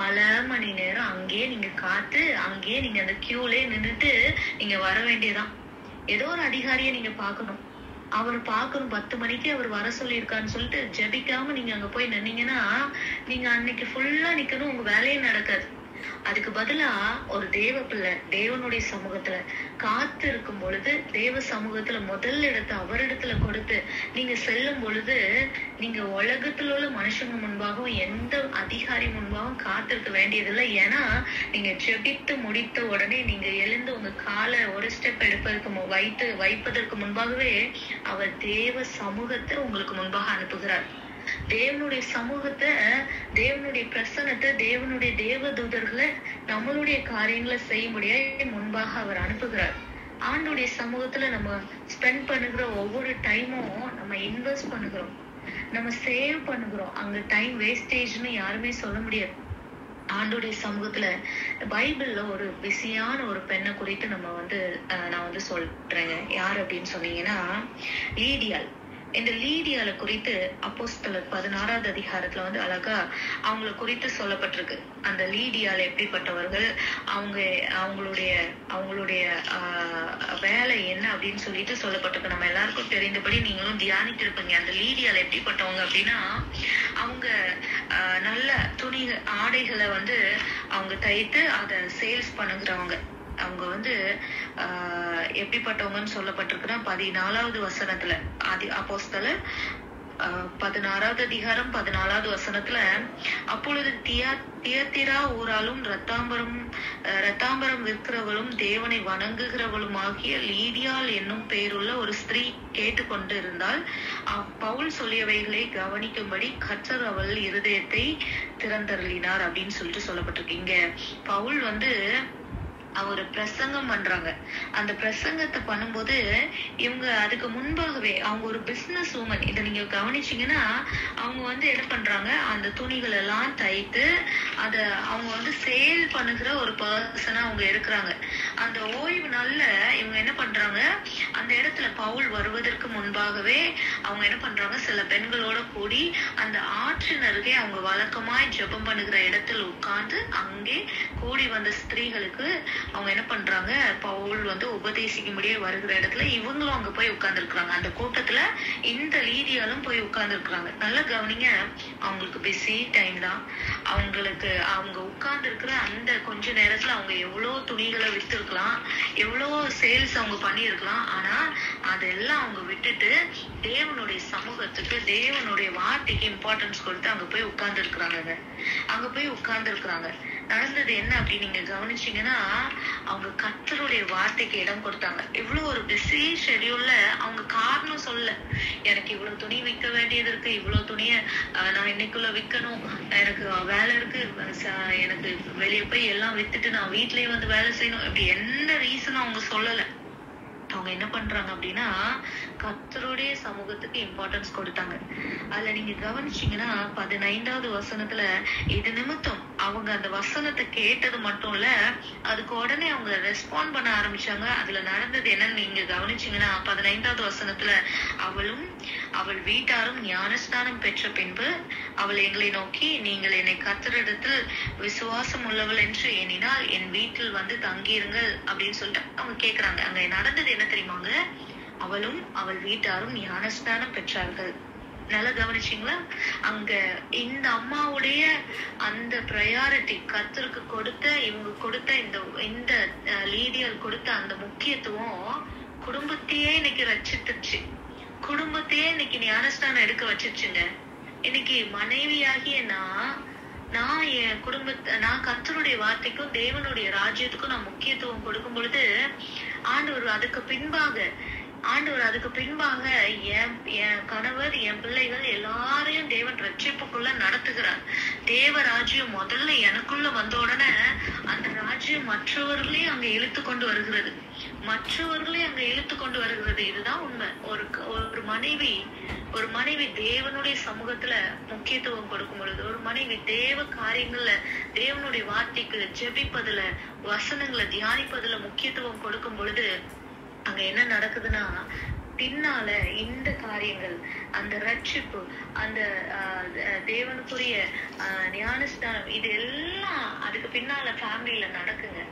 பல மணி நேரம் அங்கேயே நீங்க காத்து, அங்கேயே நீங்க அந்த கியூலே நின்றுட்டு நீங்க வர வேண்டியதான். ஏதோ ஒரு அதிகாரியை நீங்க பாக்கணும், அவரு பாக்கணும், 10 மணிக்கு அவர் வர சொல்லியிருக்கான்னு சொல்லிட்டு ஜெபிக்காம நீங்க அங்க போய் நின்னீங்கன்னா நீங்க அன்னைக்கு ஃபுல்லா நிக்கணும், உங்க வேலையே நடக்காது. அதுக்கு பதிலா ஒரு தேவ பிள்ளை தேவனுடைய சமூகத்துல காத்து இருக்கும் பொழுது, தேவ சமூகத்துல முதல் இடத்தை அவரிடத்துல கொடுத்து நீங்க செல்லும் பொழுது, நீங்க உலகத்துல உள்ள மனுஷங்க முன்பாகவும் எந்த அதிகாரி முன்பாகவும் காத்திருக்க வேண்டியதில்லை. ஏன்னா நீங்க ஜெபித்து முடித்த உடனே நீங்க எழுந்து உங்க காலை ஒரு ஸ்டெப் வைப்பதற்கு முன்பாகவே அவர் தேவ சமூகத்தை உங்களுக்கு முன்பாக அனுப்புகிறார். தேவனுடைய சமூகத்தை, தேவனுடைய பிரசன்னத்தை, தேவனுடைய தேவ தூதர்களை நம்மளுடைய காரியங்களை செய்ய முடியாது முன்பாக அவர் அனுப்புகிறார். ஆண்டுடைய சமூகத்துல நம்ம ஸ்பெண்ட் பண்ணுகிற ஒவ்வொரு டைமும் நம்ம இன்வெஸ்ட் பண்ணுகிறோம், நம்ம சேவ் பண்ணுகிறோம். அங்க டைம் வேஸ்டேஜ்னு யாருமே சொல்ல முடியாது. ஆண்டுடைய சமூகத்துல பைபிள்ல ஒரு பிஸியான ஒரு பெண்ணை குறித்து நம்ம நான் சொல்றேங்க. யார் அப்படின்னு சொன்னீங்கன்னா லீடியாள். இந்த லீடியால குறித்து அப்போஸ்தலர் 16வது அதிகாரத்துல அழகா அவங்கள குறித்து சொல்லப்பட்டிருக்கு. அந்த லீடியால எப்படிப்பட்டவர்கள், அவங்களுடைய வேலை என்ன அப்படின்னு சொல்லிட்டு சொல்லப்பட்டிருக்கு. நம்ம எல்லாருக்கும் தெரிந்தபடி நீங்களும் தியானிட்டு இருப்பீங்க. அந்த லீடியால எப்படிப்பட்டவங்க அப்படின்னா, அவங்க நல்ல துணி ஆடைகளை அவங்க தைத்து அதை சேல்ஸ் பண்ணுகிறவங்க. அவங்க எப்படிப்பட்டவங்கன்னு சொல்லப்பட்டிருக்குன்னா 14வது வசனத்துல, அப்போஸ்தலர் 16வது அதிகாரம் 14வது வசனத்துல, அப்பொழுது தியத்திரா ஊராலும் ரத்தாம்பரம் விற்கிறவளும் தேவனை வணங்குகிறவளும் ஆகிய லீதியாள் என்னும் பெயருள்ள ஒரு ஸ்திரீ கேட்டுக்கொண்டு இருந்தால் பவுல் சொல்லியவைகளை கவனிக்கும்படி கர்த்தர் அவள் இருதயத்தை திறந்தருளினார் அப்படின்னு சொல்லிட்டு சொல்லப்பட்டிருக்கு. இங்க பவுல் அவர் பிரசங்கம் பண்றாங்க. அந்த பிரசங்கத்தை பண்ணும்போது இவங்க அதுக்கு முன்பாகவே அவங்க ஒரு பிசினஸ் உமன். இதை நீங்க கவனிச்சீங்கன்னா அவங்க என்ன பண்றாங்க, அந்த துணிகள் எல்லாம் தைத்து அத அவங்க சேல் பண்ணுகிற ஒரு பர்சனா அவங்க இருக்கிறாங்க. அந்த ஓய்வு நாள்ல இவங்க என்ன பண்றாங்க, அந்த இடத்துல பவுல் வருவதற்கு முன்பாகவே அவங்க என்ன பண்றாங்க, சில பெண்களோட கூடி அந்த ஆற்றின் அருகே அவங்க வழக்கமாய் ஜெபம் பண்ணுகிற இடத்தில் உட்கார்ந்து அங்கே கூடி வந்த ஸ்திரீகளுக்கு அவங்க என்ன பண்றாங்க, பவுல் உபதேசிக்கும்படியே வருகிற இடத்துல இவங்களும் அங்க போய் உட்கார்ந்து இருக்கிறாங்க. அந்த கூட்டத்துல இந்த லீதியாலும் போய் உட்கார்ந்து இருக்கிறாங்க. நல்லா கவனிங்க, அவங்களுக்கு பிஸி டைம் தான். அவங்க உட்கார்ந்து இருக்கிற அந்த கொஞ்ச நேரத்துல அவங்க எவ்வளவு துணிகளை வித்து இருக்கலாம், எவ்வளவு சேல்ஸ் அவங்க பண்ணி இருக்கலாம். ஆனா அதெல்லாம் அவங்க விட்டுட்டு தேவனுடைய சமூகத்துக்கு, தேவனுடைய வார்த்தைக்கு இம்பார்ட்டன்ஸ் கொடுத்து அங்க போய் உட்கார்ந்து இருக்கிறாங்க. நடந்தது என்ன அப்படி நீங்க கவனிச்சீங்கன்னா, அவங்க கர்த்தருடைய வார்த்தைக்கு இடம் கொடுத்தாங்க. இவ்வளவு ஒரு பிஸி ஷெட்யூல்ல அவங்க காரணம் சொல்ல, எனக்கு இவ்வளவு துணி விற்க வேண்டியது இருக்கு, இவ்வளவு துணிய நான் இன்னைக்குள்ள விற்கணும், எனக்கு வேலை இருக்கு, எனக்கு வெளியே போய் எல்லாம் வித்துட்டு நான் வீட்லயே வேலை செய்யணும், இப்படி என்ன ரீசனும் அவங்க சொல்லல. அவங்க என்ன பண்றாங்க அப்படின்னா, கர்த்தருடைய சமூகத்துக்கு இம்பார்ட்டன்ஸ் கொடுத்தாங்க. அதுல நீங்க கவனிச்சீங்கன்னா 15வது வசனத்துல இது நிமித்தம் அவங்க அந்த வசனத்தை கேட்டது மட்டும் இல்ல, அதுக்கு உடனே அவங்க ரெஸ்பாண்ட் பண்ண ஆரம்பிச்சாங்க. அதுல நடந்தது என்னன்னு நீங்க கவனிச்சீங்கன்னா 15வது வசனத்துல, அவள் வீட்டாரும் ஞானஸ்நானம் பெற்ற பின்பு அவள் எங்களை நோக்கி, நீங்கள் என்னை கர்த்தரிடத்தில் விசுவாசம் உள்ளவள் என்று எண்ணினால் என் வீட்டில் தங்கியிருங்கள் அப்படின்னு சொல்லிட்டு அவங்க கேக்குறாங்க. அங்க நடந்தது என்ன தெரியுமாங்க, அவளும் அவள் வீட்டாரும் ஞானஸ்நானம் பெற்றார்கள். நல்லா கவனிச்சீங்களா? அங்க இந்த அம்மாவுடைய அந்த ப்ரையாரிட்டி, கர்த்தருக்கு இவங்க கொடுத்த இந்த லீடியல் கொடுத்த அந்த முக்கியத்துவம் குடும்பத்தையே இன்னைக்கு ரட்சித்துச்சு, குடும்பத்தையே இன்னைக்கு ஞானஸ்நானம் எடுக்க வச்சிருச்சுங்க. இன்னைக்கு மனைவியாகிய நான் என் நான் கர்த்தருடைய வார்த்தைக்கும் தேவனுடைய ராஜ்யத்துக்கும் நான் முக்கியத்துவம் கொடுக்கும் பொழுது ஆண்டவர் அதுக்கு பின்பாக என் கணவர், என் பிள்ளைகள் எல்லாரையும் தேவன் ரட்சிப்புக்குள்ள நடத்துகிறார். தேவ ராஜ்யம் முதல்ல எனக்குள்ள வந்த உடனே அந்த ராஜ்யம் மற்றவர்களையும் அங்க இழுத்து கொண்டு வருகிறது. இதுதான் உண்மை. ஒரு மனைவி தேவனுடைய சமூகத்துல முக்கியத்துவம் கொடுக்கும் பொழுது, ஒரு மனைவி தேவ காரியங்கள்ல, தேவனுடைய வார்த்தைக்கு ஜெபிப்பதுல, வசனங்களை தியானிப்பதுல முக்கியத்துவம் கொடுக்கும் பொழுது அங்க என்ன நடக்குதுன்னா, பின்னால இந்த காரியங்கள், அந்த ரட்சிப்பு, அந்த தேவனுக்குரிய ஞானஸ்தானம், இது எல்லாம் அதுக்கு பின்னால ஃபேமிலியில நடக்குங்க.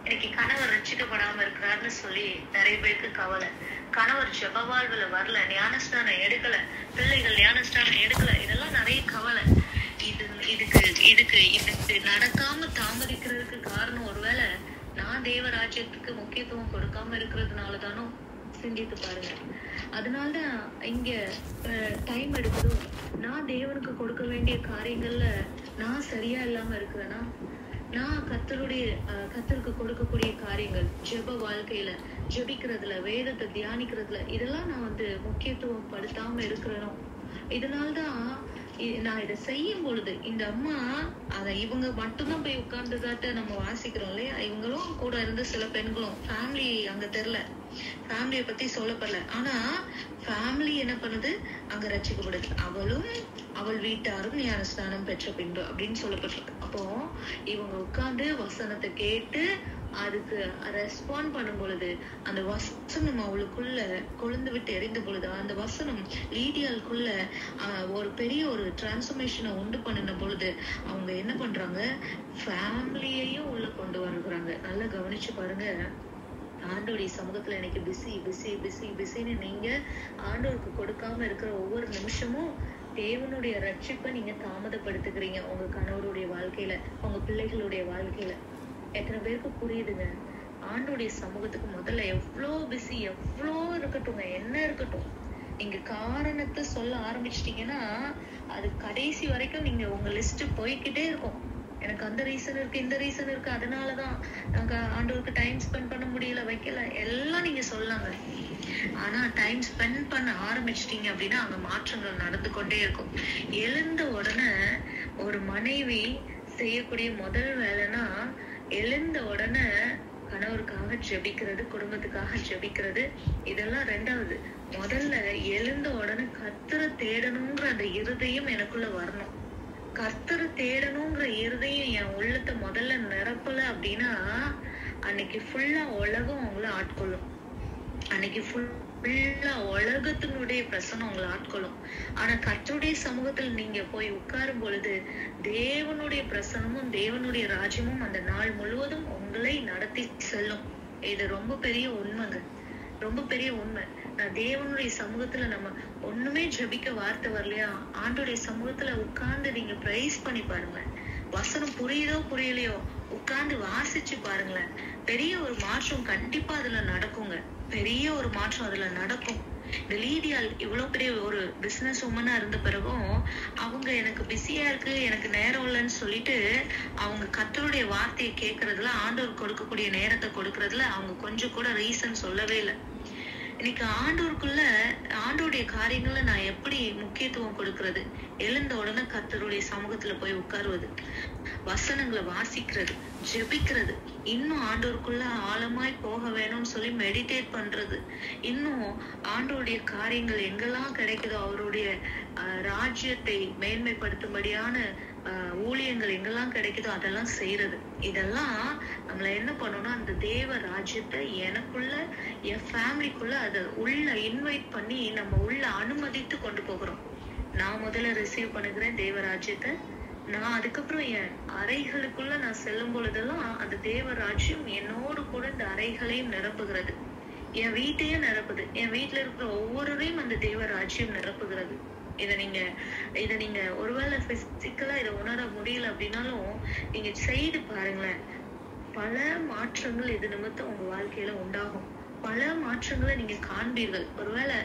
இன்னைக்கு கணவர் ரட்சிக்கப்படாம இருக்கிறாருன்னு சொல்லி நிறைய பேருக்கு கவலை. கணவர் ஜெப வாழ்வுல வரல, ஞானஸ்தானம் எடுக்கல, பிள்ளைகள் ஞானஸ்தானம் எடுக்கல, இதெல்லாம் நிறைய கவலை. இதுக்கு நடக்காம தாமதிக்கிறதுக்கு காரணம் ஒருவேளை நான் தேவராஜ்யத்துக்கு முக்கியத்துவம் கொடுக்காம இருக்கிறதுனாலதானோ? சிந்தித்து பாருங்க. அதனாலதான் இங்க டைம் எடுக்குதோ, நான் தேவனுக்கு கொடுக்க வேண்டிய காரியங்கள்ல நான் சரியா இல்லாம இருக்கிறேன்னா, நான் கர்த்தருக்கு கொடுக்கக்கூடிய காரியங்கள், ஜெப வாழ்க்கையில, ஜெபிக்கிறதுல, வேதத்தை தியானிக்கிறதுல, இதெல்லாம் நான் முக்கியத்துவம் படுத்தாம இருக்கிறேனோ? இதனால்தான் நான் இதை செய்யும் பொழுது இந்த அம்மா இவங்க மட்டும்தான் போய் உட்கார்ந்துதாட்ட நம்ம வாசிக்கிறோம் இல்லையா? இவங்களும் கூட இருந்து சில பெண்களும், ஃபேமிலி அங்க தெரியல, ஃபேமிலியை பத்தி சொல்லப்படல. ஆனா ஃபேமிலி என்ன பண்ணுது, அங்க ரட்சிக்கப்படுது. அவள் வீட்டாரும் ஞானஸ்நானம் பெற்ற பின்பு அப்படின்னு சொல்லப்பட்டிருக்கு. அப்போ இவங்க உட்கார்ந்து வசனத்தை கேட்டு அதுக்கு ரெஸ்பாண்ட் பண்ணும் பொழுது, அந்த வசனம் அவளுக்குள்ள கொழுந்து விட்டு எரிந்த பொழுது, அந்த வசனம் லீடியாளுக்குள்ள ஒரு பெரிய ஒரு டிரான்ஸ்ஃபர்மேஷனை உண்டு பண்ணின பொழுது அவங்க என்ன பண்றாங்க, ஃபேமிலியையும் உள்ள கொண்டு வருகிறாங்க. நல்லா கவனிச்சு பாருங்க. ஆண்டோடைய சமூகத்துல எனக்கு பிஸின்னு நீங்க ஆண்டோருக்கு கொடுக்காம இருக்கிற ஒவ்வொரு நிமிஷமும் தேவனுடைய ரட்சிப்பை நீங்க தாமதப்படுத்துக்கிறீங்க. உங்க கணவருடைய வாழ்க்கையில, உங்க பிள்ளைகளுடைய வாழ்க்கையில. எத்தனை பேருக்கு புரியுதுங்க? ஆண்டோடைய சமூகத்துக்கு முதல்ல எவ்வளோ பிஸி, எவ்வளோ இருக்கட்டும், என்ன இருக்கட்டும், நீங்க காரணத்தை சொல்ல ஆரம்பிச்சிட்டீங்கன்னா அது கடைசி வரைக்கும் நீங்க உங்க லிஸ்ட் போய்கிட்டே இருக்கும். எனக்கு அந்த ரீசன் இருக்கு, இந்த ரீசன் இருக்கு, அதனாலதான் நாங்க ஆண்டவருக்கு டைம் ஸ்பெண்ட் பண்ண முடியல, வைக்கல, எல்லாம் நீங்க சொல்லாங்க. ஆனா டைம் ஸ்பெண்ட் பண்ண ஆரம்பிச்சிட்டீங்க அப்படின்னா அங்க மாற்றங்கள் நடந்து கொண்டே இருக்கும். எழுந்த உடனே ஒரு மனைவி செய்யக்கூடிய முதல் வேலைன்னா, எழுந்த உடனே கணவருக்காக ஜெபிக்கிறது, குடும்பத்துக்காக ஜெபிக்கிறது. இதெல்லாம் ரெண்டாவது. முதல்ல எழுந்த உடனே கர்த்தரை தேடணுங்கிற அந்த இருதயம் எனக்குள்ள வரணும். கர்த்தரை தேடணுங்கிற இருதயம் என் உள்ளத்தை முதல்ல நிரப்பல அப்படின்னா அன்னைக்கு ஃபுல்லா உலகம் அவங்கள ஆட்கொள்ளும். அன்னைக்கு ஃபுல்லா உலகத்தினுடைய பிரசனம் உங்களை ஆட்கொள்ளும். ஆனா கர்த்தருடைய சமூகத்தில் நீங்க போய் உட்காரும் பொழுது தேவனுடைய பிரசனமும் தேவனுடைய ராஜ்யமும் அந்த நாள் முழுவதும் உங்களை நடத்தி செல்லும். இது ரொம்ப பெரிய உண்மைங்க, ரொம்ப பெரிய உண்மை. நான் தேவனுடைய சமூகத்துல நம்ம ஒண்ணுமே ஜெபிக்க வார்த்தை வரலையா, ஆண்டோடைய சமூகத்துல உட்கார்ந்து நீங்க பிரைஸ் பண்ணி பாருங்க. வசனம் புரியுதோ புரியலையோ உட்கார்ந்து வாசிச்சு பாருங்களேன். பெரிய ஒரு மாற்றம் கண்டிப்பா அதுல நடக்குங்க. பெரிய ஒரு மாற்றம் அதுல நடக்கும். இந்த லீடியால் இவ்வளவு பெரிய ஒரு பிசினஸ் உமனா இருந்த பிறகும் அவங்க எனக்கு பிஸியா இருக்கு, எனக்கு நேரம் இல்லைன்னு சொல்லிட்டு அவங்க கர்த்தருடைய வார்த்தையை கேட்கறதுல, ஆண்டவர் கொடுக்கக்கூடிய நேரத்தை கொடுக்கறதுல அவங்க கொஞ்சம் கூட ரீசன் சொல்லவே இல்லை. இன்னைக்கு ஆண்டோருக்குள்ள ஆண்டோடைய காரியங்கள்ல நான் எப்படி முக்கியத்துவம் கொடுக்கறது? எழுந்த உடனே கர்த்தருடைய சமூகத்துல போய் உட்காருவது, வசனங்களை வாசிக்கிறது, ஜெபிக்கிறது, இன்னும் ஆண்டோருக்குள்ள ஆழமாய் போக வேணும்னு சொல்லி மெடிடேட் பண்றது, இன்னும் ஆண்டோருடைய காரியங்கள் எங்கெல்லாம் கிடைக்குதோ அவருடைய ராஜ்யத்தை மேன்மைப்படுத்தும்படியான ஊழியங்கள் எங்கெல்லாம் கிடைக்குதோ அதெல்லாம் செய்யறது. இதெல்லாம் நம்மள என்ன பண்ணணும்னா அந்த தேவ ராஜ்யத்தை எனக்குள்ள என் ஃபேமிலிக்குள்ள அதை உள்ள இன்வைட் பண்ணி நம்ம உள்ள அனுமதித்து கொண்டு போகிறோம். நான் முதல்ல ரிசீவ் பண்ணுகிறேன் தேவ ராஜ்யத்தை. நான் அதுக்கப்புறம் என் அறைகளுக்குள்ள நான் செல்லும் பொழுதெல்லாம் அந்த தேவ ராஜ்யம் என்னோடு கூட இந்த அறைகளையும் நிரப்புகிறது, என் வீட்டையும் நிரப்புது, என் வீட்டுல இருக்கிற ஒவ்வொருவரையும் அந்த தேவ ராஜ்யம் நிரப்புகிறது. இதை நீங்க ஒருவேளை பிசிக்கலா இதை உணர முடியல அப்படின்னாலும் நீங்க செய்து பாருங்களேன். பல மாற்றங்கள் இது நிமித்தம் உங்க வாழ்க்கையில உண்டாகும். பல மாற்றங்களை நீங்க காண்பீர்கள். ஒருவேளை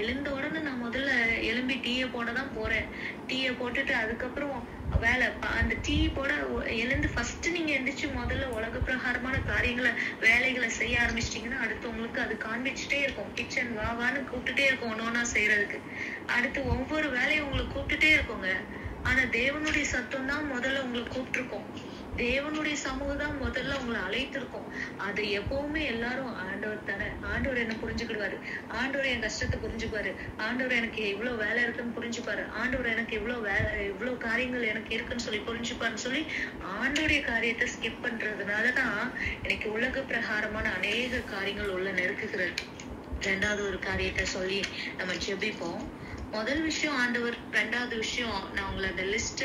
எழுந்த உடனே நான் முதல்ல எழும்பி டீயை போடதான் போறேன், டீயை போட்டுட்டு அதுக்கப்புறம் வேலை, அந்த டீ போட எழுந்து ஃபர்ஸ்ட் நீங்க எந்திரிச்சு முதல்ல உலக பிரகாரமான காரியங்களை வேலைகளை செய்ய ஆரம்பிச்சிட்டீங்கன்னா அடுத்து உங்களுக்கு அது காண்பிச்சுட்டே இருக்கும். கிச்சன் வாவான்னு கூப்பிட்டுட்டே இருக்கும் ஒன்னொன்னா செய்யறதுக்கு. அடுத்து ஒவ்வொரு வேலையும் உங்களுக்கு கூப்பிட்டுட்டே இருக்குங்க. ஆனா தேவனுடைய சத்தம் தான் முதல்ல உங்களுக்கு கூப்பிட்டுருக்கோம். தேவனுடைய சமூகம் தான் முதல்ல உங்களை அழைத்திருக்கோம். அது எப்பவுமே எல்லாரும் ஆண்டவர் தானே, ஆண்டவர் என்ன புரிஞ்சுக்கிடுவாரு, ஆண்டவர் என் கஷ்டத்தை புரிஞ்சுப்பாரு, ஆண்டவர் எனக்கு இவ்வளவு வேலை இருக்குன்னு புரிஞ்சுப்பாரு, ஆண்டவர் எனக்கு இவ்வளவு காரியங்கள் எனக்கு இருக்குன்னு சொல்லி புரிஞ்சுப்பாருன்னு சொல்லி ஆண்டோடைய காரியத்தை ஸ்கிப் பண்றதுனாலதான் எனக்கு உலக பிரகாரமான அநேக காரியங்கள் உள்ள நெருக்குகிறது. ரெண்டாவது ஒரு காரியத்தை சொல்லி நம்ம ஜெபிப்போம். முதல் விஷயம் ஆண்டவர், ரெண்டாவது விஷயம் நான் உங்களை அந்த லிஸ்ட்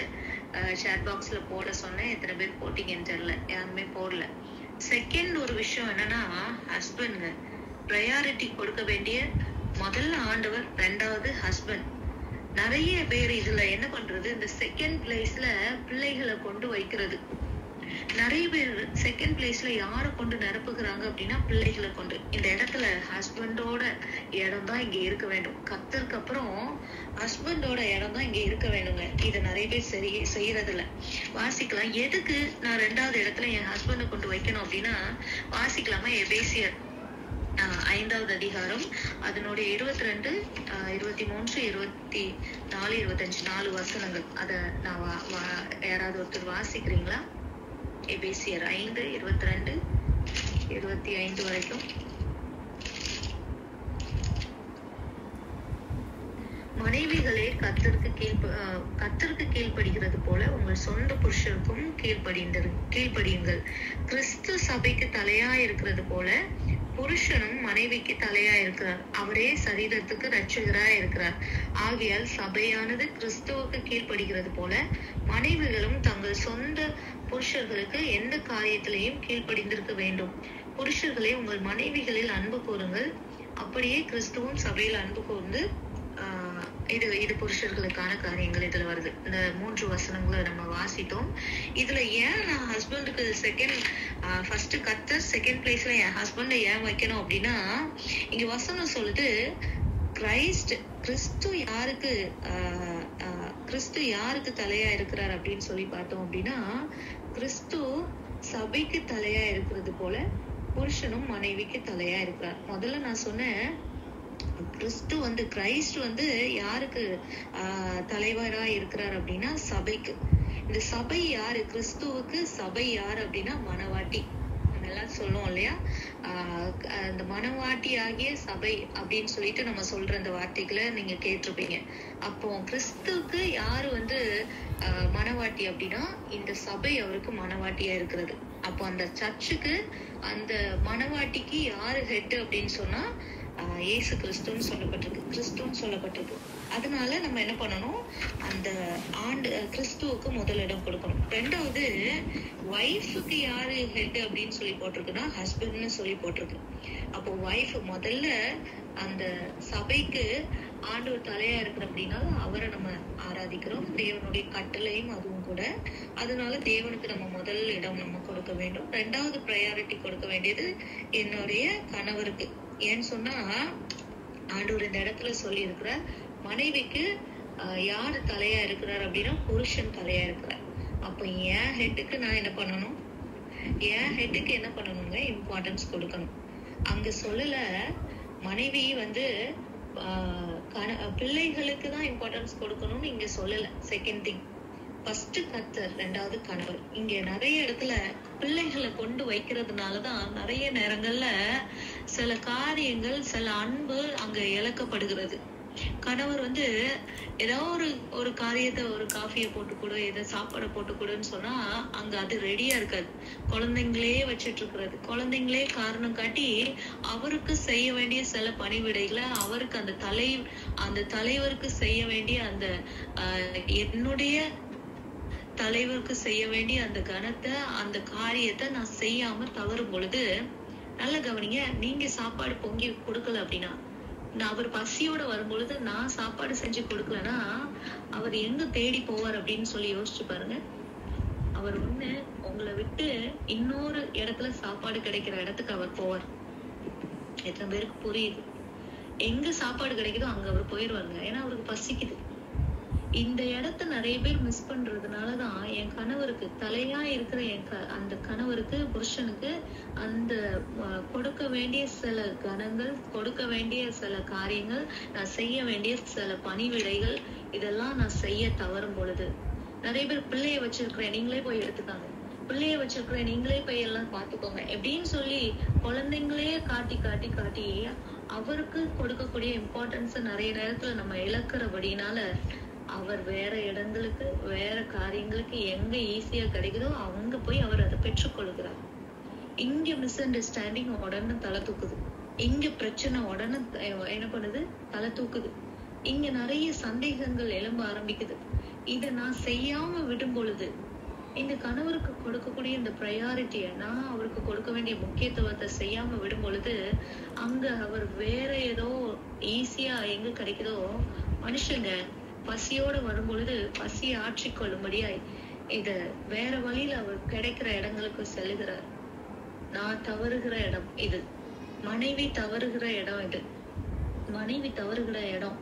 சேட் பாக்ஸ்ல போட சொன்னேன். எத்தனை பேர் போட்டீங்கன்னு தெரியல, யாருமே போடல. செகண்ட் ஒரு விஷயம் என்னன்னா ஹஸ்பண்ட் ப்ரையாரிட்டி கொடுக்க வேண்டிய முதல்ல ஆண்டவர், ரெண்டாவது ஹஸ்பண்ட். நிறைய பேர் இதுல என்ன பண்றது, இந்த செகண்ட் பிளேஸ்ல பிள்ளைகளை கொண்டு வைக்கிறது. நிறைய பேர் செகண்ட் பிளேஸ்ல யாரை கொண்டு நிரப்புகிறாங்க அப்படின்னா பிள்ளைகளை கொண்டு. இந்த இடத்துல ஹஸ்பண்டோட இடம் தான் இங்க இருக்க வேண்டும். கர்த்தருக்கு அப்புறம் ஹஸ்பண்டோட இடம் தான் இங்க இருக்க வேணுங்க. இதை நிறைய பேர் செய்யறது இல்ல. வாசிக்கலாம். எதுக்கு நான் ரெண்டாவது இடத்துல என் ஹஸ்பண்டை கொண்டு வைக்கணும் அப்படின்னா வாசிக்கலாமா? எபேசியர் 5வது அதிகாரம் அதனுடைய 22, 23, 24, 25 4 வசனங்கள். அத நான் யாராவது ஒருத்தர் வாசிக்கிறீங்களா? எபேசியர் 5, 22, 25 வரைக்கும். மனைவிகளே கர்த்தருக்கு கீழ்ப்படுகிறது போல உங்கள் சொந்த புருஷருக்கும் கீழ்ப்படியுங்கள். கிறிஸ்து சபைக்கு தலையா இருக்கிறது போல புருஷனும் மனைவிக்கு தலையா இருக்கிறார். அவரே சரீரத்துக்கு இரட்சகரா இருக்கிறார். ஆகையால் சபையானது கிறிஸ்துவுக்கு கீழ்ப்படுகிறது போல மனைவிகளும் தங்கள் சொந்த புருஷர்களுக்கு எந்த காரியத்திலையும் கீழ்ப்படிந்திருக்க வேண்டும். புருஷர்களே உங்கள் மனைவிகளில் அன்பு கூறுங்கள், அப்படியே கிறிஸ்துவும் சபையில் அன்பு கூர்ந்து. இது புருஷர்களுக்கான காரியங்கள் இதுல வருது. இந்த 3 வசனங்களை நம்ம வாசித்தோம். இதுல ஏன் நான் ஹஸ்பண்டுக்கு ஃபர்ஸ்ட் கர்த்தர் செகண்ட் பிளேஸ்ல என் ஹஸ்பண்டை ஏன் வைக்கணும் அப்படின்னா இங்க வசனம் சொல்லுது, கிறிஸ்து யாருக்கு தலையா இருக்கிறார் அப்படின்னு சொல்லி பார்த்தோம் அப்படின்னா, கிறிஸ்து சபைக்கு தலையா இருக்கிறது போல புருஷனும் மனைவிக்கு தலையா இருக்கிறார். முதல்ல நான் சொன்னேன், கிரைஸ்ட் யாருக்கு தலைவரா இருக்கிறார் அப்படின்னா சபைக்கு. இந்த சபை யாரு? கிறிஸ்துவுக்கு சபை யாரு அப்படின்னா மணவாட்டி. நம்ம எல்லாம் சொல்லுவோம் இல்லையா, அந்த மணவாட்டி ஆகிய சபை அப்படின்னு சொல்லிட்டு நம்ம சொல்ற அந்த வார்த்தைகளை நீங்க கேட்டிருப்பீங்க. அப்போ கிறிஸ்துவுக்கு யாரு மணவாட்டி அப்படின்னா இந்த சபை அவருக்கு மணவாட்டியா இருக்கிறது. அப்போ அந்த சர்ச்சுக்கு அந்த மணவாட்டிக்கு யாரு ஹெட் அப்படின்னு சொன்னா இயேசு கிறிஸ்துன்னு சொல்லப்பட்டிருக்கு. அதனால நம்ம என்ன பண்ணணும், அந்த கிறிஸ்துவுக்கு முதலிடம் கொடுக்கணும். ரெண்டாவது, வைஃபுக்கு யாரு ஹெட் அப்படின்னு சொல்லி போட்டிருக்குன்னா ஹஸ்பண்ட்னு சொல்லி போட்டிருக்கு. அப்போ வைஃப் முதல்ல அந்த சபைக்கு ஆண்டவர் தலையா இருக்கிற அப்படின்னா அவரை நம்ம ஆராதிக்கிறோம். தேவனுடைய கட்டளையும் அதுவும் கூட. அதனால தேவனுக்கு நம்ம முதல் இடம் நம்ம கொடுக்க வேண்டும். ரெண்டாவது ப்ரையாரிட்டி கொடுக்க வேண்டியது என்னுடைய கணவருக்கு. ஏன்னு சொன்னா ஆண்டவர் இந்த இடத்துல சொல்லி இருக்கிற மனைவிக்கு யாரு தலையா இருக்கிறார் அப்படின்னா புருஷன் தலையா இருக்கிறார். அப்ப என் ஹெட்டுக்கு நான் என்ன பண்ணணும், என் ஹெட்டுக்கு என்ன பண்ணணுங்க, இம்பார்ட்டன்ஸ் கொடுக்கணும். அங்க சொல்லல மனைவி பிள்ளைகளுக்கு தான் இம்பார்ட்டன்ஸ் கொடுக்கணும்னு இங்க சொல்லல. செகண்ட் திங், ஃபர்ஸ்ட் கர்த்தர், ரெண்டாவது கணவர். இங்க நிறைய இடத்துல பிள்ளைகளை கொண்டு வைக்கிறதுனாலதான் நிறைய நேரங்கள்ல சில காரியங்கள், சில அன்பு அங்க இழக்கப்படுகிறது. கணவர் ஏதோ ஒரு காரியத்தை, ஒரு காஃபியை போட்டு கொடு, ஏதோ சாப்பாடை போட்டு கொடுன்னு சொன்னா அங்க அது ரெடியா இருக்காது. குழந்தைங்களே வச்சிட்டு இருக்கிறது, குழந்தைங்களே காரணம் காட்டி அவருக்கு செய்ய வேண்டிய சில பணிவிடைகளை, அவருக்கு அந்த தலைவருக்கு செய்ய வேண்டிய அந்த என்னுடைய தலைவருக்கு செய்ய வேண்டிய அந்த கணத்தை, அந்த காரியத்தை நான் செய்யாம தவறும் பொழுது, நல்ல கவனிங்க, நீங்க சாப்பாடு பொங்கி கொடுக்கல அப்படின்னா, அவர் பசியோட வரும்பொழுது நான் சாப்பாடு செஞ்சு கொடுக்கலன்னா அவர் எங்க தேடி போவார் அப்படின்னு சொல்லி யோசிச்சு பாருங்க. அவர் உங்களை விட்டு இன்னொரு இடத்துல சாப்பாடு கிடைக்கிற இடத்துக்கு அவர் போவார். எத்தனை பேருக்கு புரியுது? எங்க சாப்பாடு கிடைக்குதோ அங்க அவர் போயிடுவாருங்க. ஏன்னா அவருக்கு பசிக்குது. இந்த இடத்த நிறைய பேர் மிஸ் பண்றதுனாலதான் என் கணவருக்கு தலையா இருக்கிற அந்த கணவருக்கு, புருஷனுக்கு அந்த கொடுக்க வேண்டிய சில கணங்கள், கொடுக்க வேண்டிய சில காரியங்கள், நான் செய்ய வேண்டிய சில பணிவிடைகள், இதெல்லாம் நான் செய்ய தவறும் பொழுது, நிறைய பேர் பிள்ளைய வச்சிருக்கிறேன் நீங்களே போய் எடுத்துக்காங்க, பிள்ளைய வச்சிருக்கிறேன் நீங்களே போய் எல்லாம் பாத்துக்கோங்க எப்படின்னு சொல்லி குழந்தைங்களே காட்டி காட்டி காட்டி அவருக்கு கொடுக்கக்கூடிய இம்பார்ட்டன்ஸ் நிறைய நேரத்துல நம்ம இழக்கிறபடினால அவர் வேற இடங்களுக்கு, வேற காரியங்களுக்கு எங்க ஈஸியா கிடைக்குதோ அங்க போய் அவர் அதை பெற்றுக்கொள்கிறார். இங்க மிஸ் அண்டர்ஸ்டாண்டிங் உடனே தலை தூக்குது, இங்க பிரச்சனை உடனே என்ன பண்ணுது, தலை தூக்குது. இங்க நிறைய சந்தேகங்கள் எழும்ப ஆரம்பிக்குது. இத நான் செய்யாம விடும் பொழுது, இந்த கணவருக்கு கொடுக்கக்கூடிய இந்த ப்ரையாரிட்டிய, நான் அவருக்கு கொடுக்க வேண்டிய முக்கியத்துவத்தை செய்யாம விடும் பொழுது, அங்க அவர் வேற ஏதோ ஈஸியா எங்க கிடைக்குதோ, மனுஷங்க பசியோட வரும் பொழுது பசியை ஆற்றிக்கொள்ளும்படியாய் இத வேற வழியில அவர் கிடைக்கிற இடங்களுக்கு செல்லுகிறார். நான் தவறுகிற இடம் இது, மனைவி தவறுகிற இடம் இது, மனைவி தவறுகிற இடம்.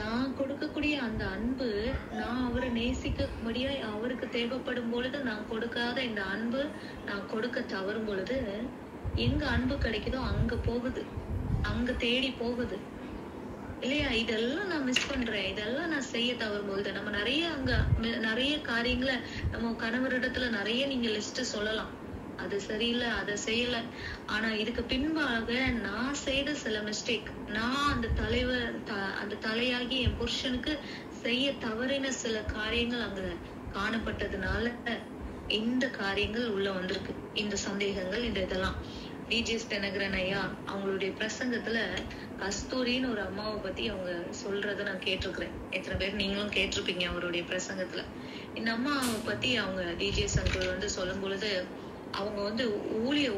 நான் கொடுக்கக்கூடிய அந்த அன்பு, நான் அவரை நேசிக்கபடியாய் அவருக்கு தேவைப்படும் பொழுது நான் கொடுக்காத இந்த அன்பு, நான் கொடுக்க தவறும் பொழுது எங்க அன்பு கிடைக்குதோ அங்க போகுது, அங்க தேடி போகுது இல்லையா? இதெல்லாம் நான் மிஸ் பண்றேன், இதெல்லாம் நான் செய்ய தவறும்போது நம்ம நிறைய காரியங்களை நம்ம கணவரிடத்துல நிறைய நீங்க லிஸ்ட் சொல்லலாம், அது சரியில்லை, அதை செய்யல. ஆனா இதுக்கு பின்பாக நான் செய்த சில மிஸ்டேக், நான் அந்த தலையாகி என் புருஷனுக்கு செய்ய தவறின சில காரியங்கள் அங்க காணப்பட்டதுனால இந்த காரியங்கள் உள்ள வந்திருக்கு, இந்த சந்தேகங்கள், இந்த இதெல்லாம். டிஜிஎஸ் தினகரன் ஐயா அவங்களுடைய பிரசங்கத்துல கஸ்தூரின்னு ஒரு அம்மாவை பத்தி அவங்க சொல்றத நான் கேட்டிருக்கிறேன். எத்தனை பேர் நீங்களும் கேட்டிருப்பீங்க அவருடைய பிரசங்கத்துல. இந்த அம்மாவை பத்தி அவங்க டிஜிஎஸ் அங்கிள் சொல்லும் பொழுது, அவங்க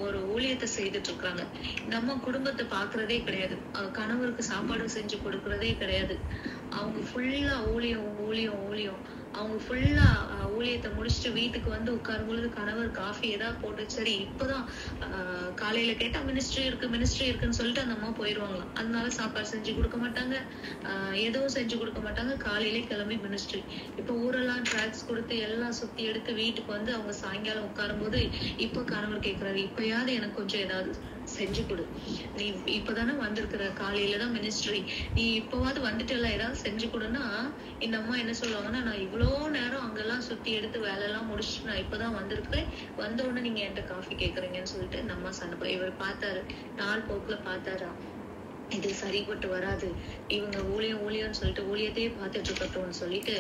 ஒரு ஊழியத்தை செய்துட்டு இருக்காங்க. இந்த அம்மா குடும்பத்தை பாக்குறதே கிடையாது, கணவருக்கு சாப்பாடு செஞ்சு கொடுக்கறதே கிடையாது. அவங்க ஃபுல்லா ஊழியம் ஊழியம் ஊழியம். அவங்க ஃபுல்லா ஊழியத்தை முடிச்சுட்டு வீட்டுக்கு வந்து உட்காரும் பொழுது கணவர் காஃபி ஏதாவது போட்டு, சரி இப்பதான் காலையில கேட்டா மினிஸ்ட்ரி இருக்குன்னு சொல்லிட்டு அந்த அம்மா போயிருவாங்களாம். அதனால சாப்பாடு செஞ்சு கொடுக்க மாட்டாங்க, எதுவும் செஞ்சு கொடுக்க மாட்டாங்க. காலையிலே கிளம்பி மினிஸ்ட்ரி. இப்ப ஊரெல்லாம் டிராக்ஸ் கொடுத்து எல்லாம் சுத்தி எடுத்து வீட்டுக்கு வந்து அவங்க சாயங்காலம் உட்காரும் போது இப்ப கணவர் கேட்கிறாரு, இப்பயாவது எனக்கு கொஞ்சம் ஏதாவது செஞ்சு கொடு, நீ இப்பதானே வந்திருக்கிற, காலையிலதான் மினிஸ்ட்ரி, நீ இப்பவாவது வந்துட்டு ஏதாவது செஞ்சு கொடுன்னா இந்த அம்மா என்ன சொல்லுவாங்கன்னா, நான் இவ்வளோ நேரம் அங்கெல்லாம் சுத்தி எடுத்து வேலை எல்லாம் முடிச்சுட்டு நான் இப்பதான் வந்திருக்கிறேன், வந்த உடனே நீங்க என்கிட்ட காஃபி கேக்குறீங்கன்னு சொல்லிட்டு இந்த அம்மா சண்டை. இவர் பார்த்தாரு, நாள் போக்குல பார்த்தாரா, இது சரிப்பட்டு வராது, இவங்க ஊழியம்னு சொல்லிட்டு ஊழியத்தையே பார்த்துட்டு இருக்கட்டும்னு சொல்லிட்டு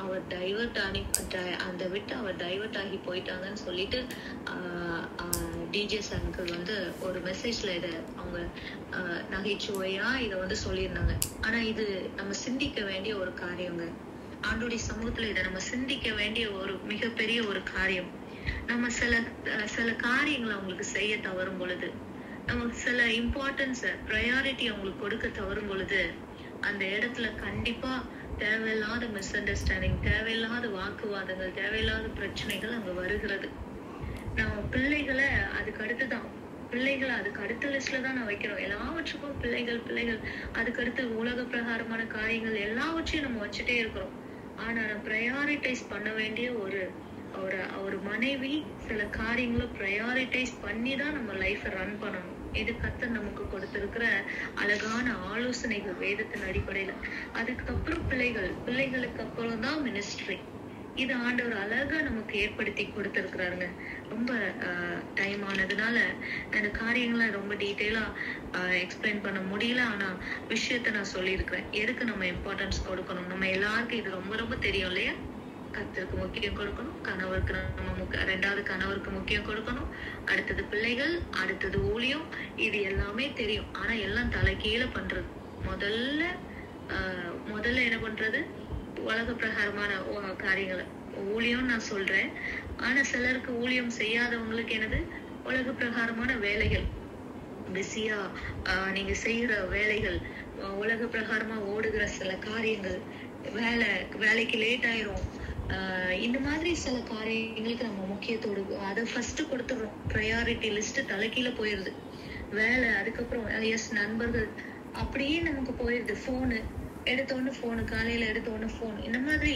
அவர் டைவர்ட் ஆகி போயிட்டாங்கன்னு சொல்லிட்டு டிஜேஸ் அங்கிள் வந்து ஒரு மெசேஜ்ல இத அவங்க நகைச்சுவையா இத வந்து சொல்லியிருந்தாங்க. ஆனா இது நம்ம சிந்திக்க வேண்டிய ஒரு காரியங்க. ஆண்டோடைய சமூகத்துல இதை நம்ம சிந்திக்க வேண்டிய ஒரு மிகப்பெரிய ஒரு காரியம். நம்ம சில காரியங்களை அவங்களுக்கு செய்ய தவறும் பொழுது, நமக்கு சில இம்பார்ட்டன்ஸ் ப்ரையாரிட்டி அவங்களுக்கு கொடுக்க தவறும் பொழுது, அந்த இடத்துல கண்டிப்பா தேவையில்லாத மிஸ் அண்டர்ஸ்டாண்டிங், தேவையில்லாத வாக்குவாதங்கள், தேவையில்லாத பிரச்சனைகள் அங்க வருகிறது. நம்ம பிள்ளைகளை அதுக்கு அடுத்த லிஸ்ட்ல தான் நான் வைக்கிறோம். எல்லாவற்றுக்கும் பிள்ளைகள் அதுக்கு அடுத்து உலக பிரகாரமான காரியங்கள் எல்லாவற்றையும் நம்ம வச்சுட்டே இருக்கிறோம். ஆனா நம்ம ப்ரையாரிட்டைஸ் பண்ண வேண்டிய ஒரு மனைவி சில காரியங்களை ப்ரையாரிட்டைஸ் பண்ணி தான் நம்ம லைஃபை ரன் பண்ணணும். இது கர்த்தர் நமக்கு கொடுத்திருக்கிற அழகான ஆலோசனைகள் வேதத்தின் அடிப்படையில. அதுக்கப்புறம் பிள்ளைகளுக்கு அப்புறம் தான் மினிஸ்ட்ரி. இது ஆண்டவர் அழகா நமக்கு ஏற்படுத்தி கொடுத்திருக்கிறாருங்க. ரொம்ப டைம் ஆனதுனால அந்த காரியங்களை ரொம்ப டீட்டெயிலா எக்ஸ்பிளைன் பண்ண முடியல. ஆனா விஷயத்த நான் சொல்லியிருக்கிறேன். எதுக்கு நம்ம இம்பார்ட்டன்ஸ் கொடுக்கணும், நம்ம எல்லாருக்கும் இது ரொம்ப ரொம்ப தெரியும் இல்லையா? கர்த்தருக்கு முக்கியம் கொடுக்கணும், கணவருக்கு ரெண்டாவது கணவருக்கு முக்கியம் கொடுக்கணும், அடுத்தது பிள்ளைகள், அடுத்தது ஊழியம், இது எல்லாமே தெரியும். ஆனா எல்லாம் தலைகீழ பண்றது. முதல்ல என்ன பண்றது, உலக பிரகாரமான காரியங்களை ஊழியம் நான் சொல்றேன். ஆனா சிலருக்கு ஊழியம் செய்யாதவங்களுக்கு என்னது, உலக பிரகாரமான வேலைகள், பிஸியா நீங்க செய்யற வேலைகள், உலக பிரகாரமா ஓடுகிற சில காரியங்கள், வேலைக்கு லேட் ஆயிரும், இந்த மாதிரி சில காரியங்களுக்கு நம்ம முக்கியத்தோடு அதை ஃபர்ஸ்ட் கொடுத்துடுறோம். ப்ரையாரிட்டி லிஸ்ட் தலைகீழ போயிருது. வேலை, அதுக்கப்புறம் நண்பர்கள், அப்படியே நமக்கு போயிருது. போனு காலையில எடுத்தோன்னு போன், இந்த மாதிரி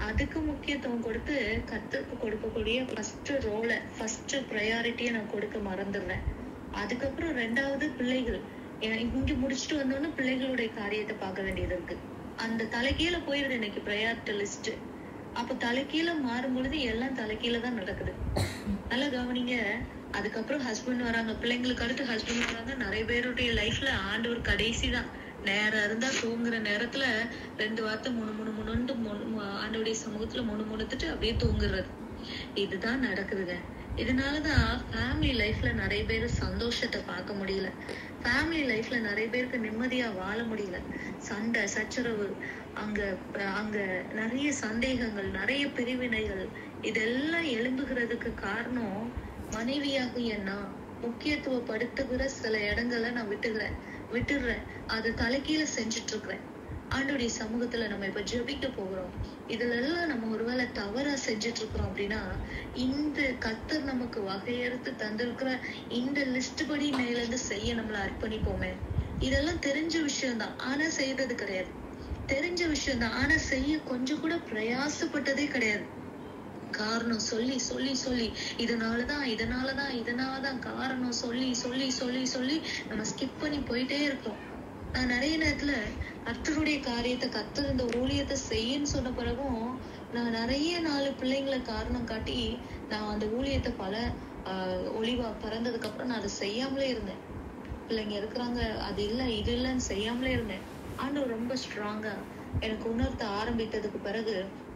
அதுக்கு முக்கியத்துவம் கொடுத்து கர்த்தருக்கு கொடுக்கக்கூடிய ஃபர்ஸ்ட் ப்ரையாரிட்டியை நான் கொடுக்க மறந்துடுறேன். அதுக்கப்புறம் ரெண்டாவது பிள்ளைகள், இங்க முடிச்சுட்டு வந்தோன்னு பிள்ளைகளுடைய காரியத்தை பார்க்க வேண்டியது இருக்கு. அந்த தலைகீழ போயிருது இன்னைக்கு ப்ரையாரிட்டி லிஸ்ட். அப்ப தலைகீழ மாறும் பொழுது எல்லாம் தலைகீழ தான் நடக்குது. நல்லா கவனிங்க. அதுக்கப்புறம் ஹஸ்பண்ட் வராங்க, பிள்ளைங்களுக்கு அடுத்து ஹஸ்பண்ட் வராங்க. நிறைய பேருடைய லைஃப்ல ஆண்டவர் கடைசி தான். நேரம் இருந்தா தூங்குற நேரத்துல 2 வார்த்தை முணுமுணுன்னு ஆண்டவருடைய சமூகத்துல முணுமுணுத்துட்டு அப்படியே தூங்குறது. இதுதான் நடக்குதுங்க. இதனாலதான் ஃபேமிலி லைஃப்ல நிறைய பேரு சந்தோஷத்தை பார்க்க முடியல. ஃபேமிலி லைஃப்ல நிறைய பேருக்கு நிம்மதியா வாழ முடியல. சண்டை சச்சரவு, அங்க நிறைய சந்தேகங்கள், நிறைய பிரிவினைகள், இதெல்லாம் எழும்புகிறதுக்கு காரணம் மனைவியாக நான் முக்கியத்துவப்படுத்துகிற சில இடங்களை நான் விட்டுடுறேன். அது தலைகீழ செஞ்சுட்டு இருக்கிறேன். ஆண்டவருடைய சமூகத்துல நம்ம இப்ப ஜெபிக்க போகிறோம். இதுல எல்லாம் நம்ம ஒருவேளை தவறா செஞ்சுட்டு இருக்கிறோம் அப்படின்னா, இந்த கர்த்தர் நமக்கு வகையறுத்து தந்திருக்கிற இந்த லிஸ்ட் படி மேல இருந்து செய்ய நம்மள அர்ப்பணிப்போமே. இதெல்லாம் தெரிஞ்ச விஷயம்தான், ஆனா செய்யறது கிடையாது. தெரிஞ்ச விஷயம்தான், ஆனா செய்ய கொஞ்சம் கூட பிரயாசப்பட்டதே கிடையாது. காரணம் சொல்லி இதனாலதான் காரணம் சொல்லி நம்ம ஸ்கிப் பண்ணி போயிட்டே இருக்கோம். நான் நிறைய நேரத்துல கர்த்தருடைய காரியத்தை, கர்த்தர் இந்த ஊழியத்தை செய்யன்னு சொன்ன பிறகும் நான் நிறைய 4 பிள்ளைங்களை காரணம் காட்டி நான் அந்த ஊழியத்தை ஒளிவா பிறந்ததுக்கு அப்புறம் நான் அதை செய்யாமலே இருந்தேன். பிள்ளைங்க இருக்கிறாங்க, அது இல்ல இது இல்லைன்னு செய்யாமலே இருந்தேன். ஆண்டவர் ரொம்ப ஸ்ட்ராங்கா எனக்கு உணர்த்த ஆரம்பித்ததுக்கு பிறகு,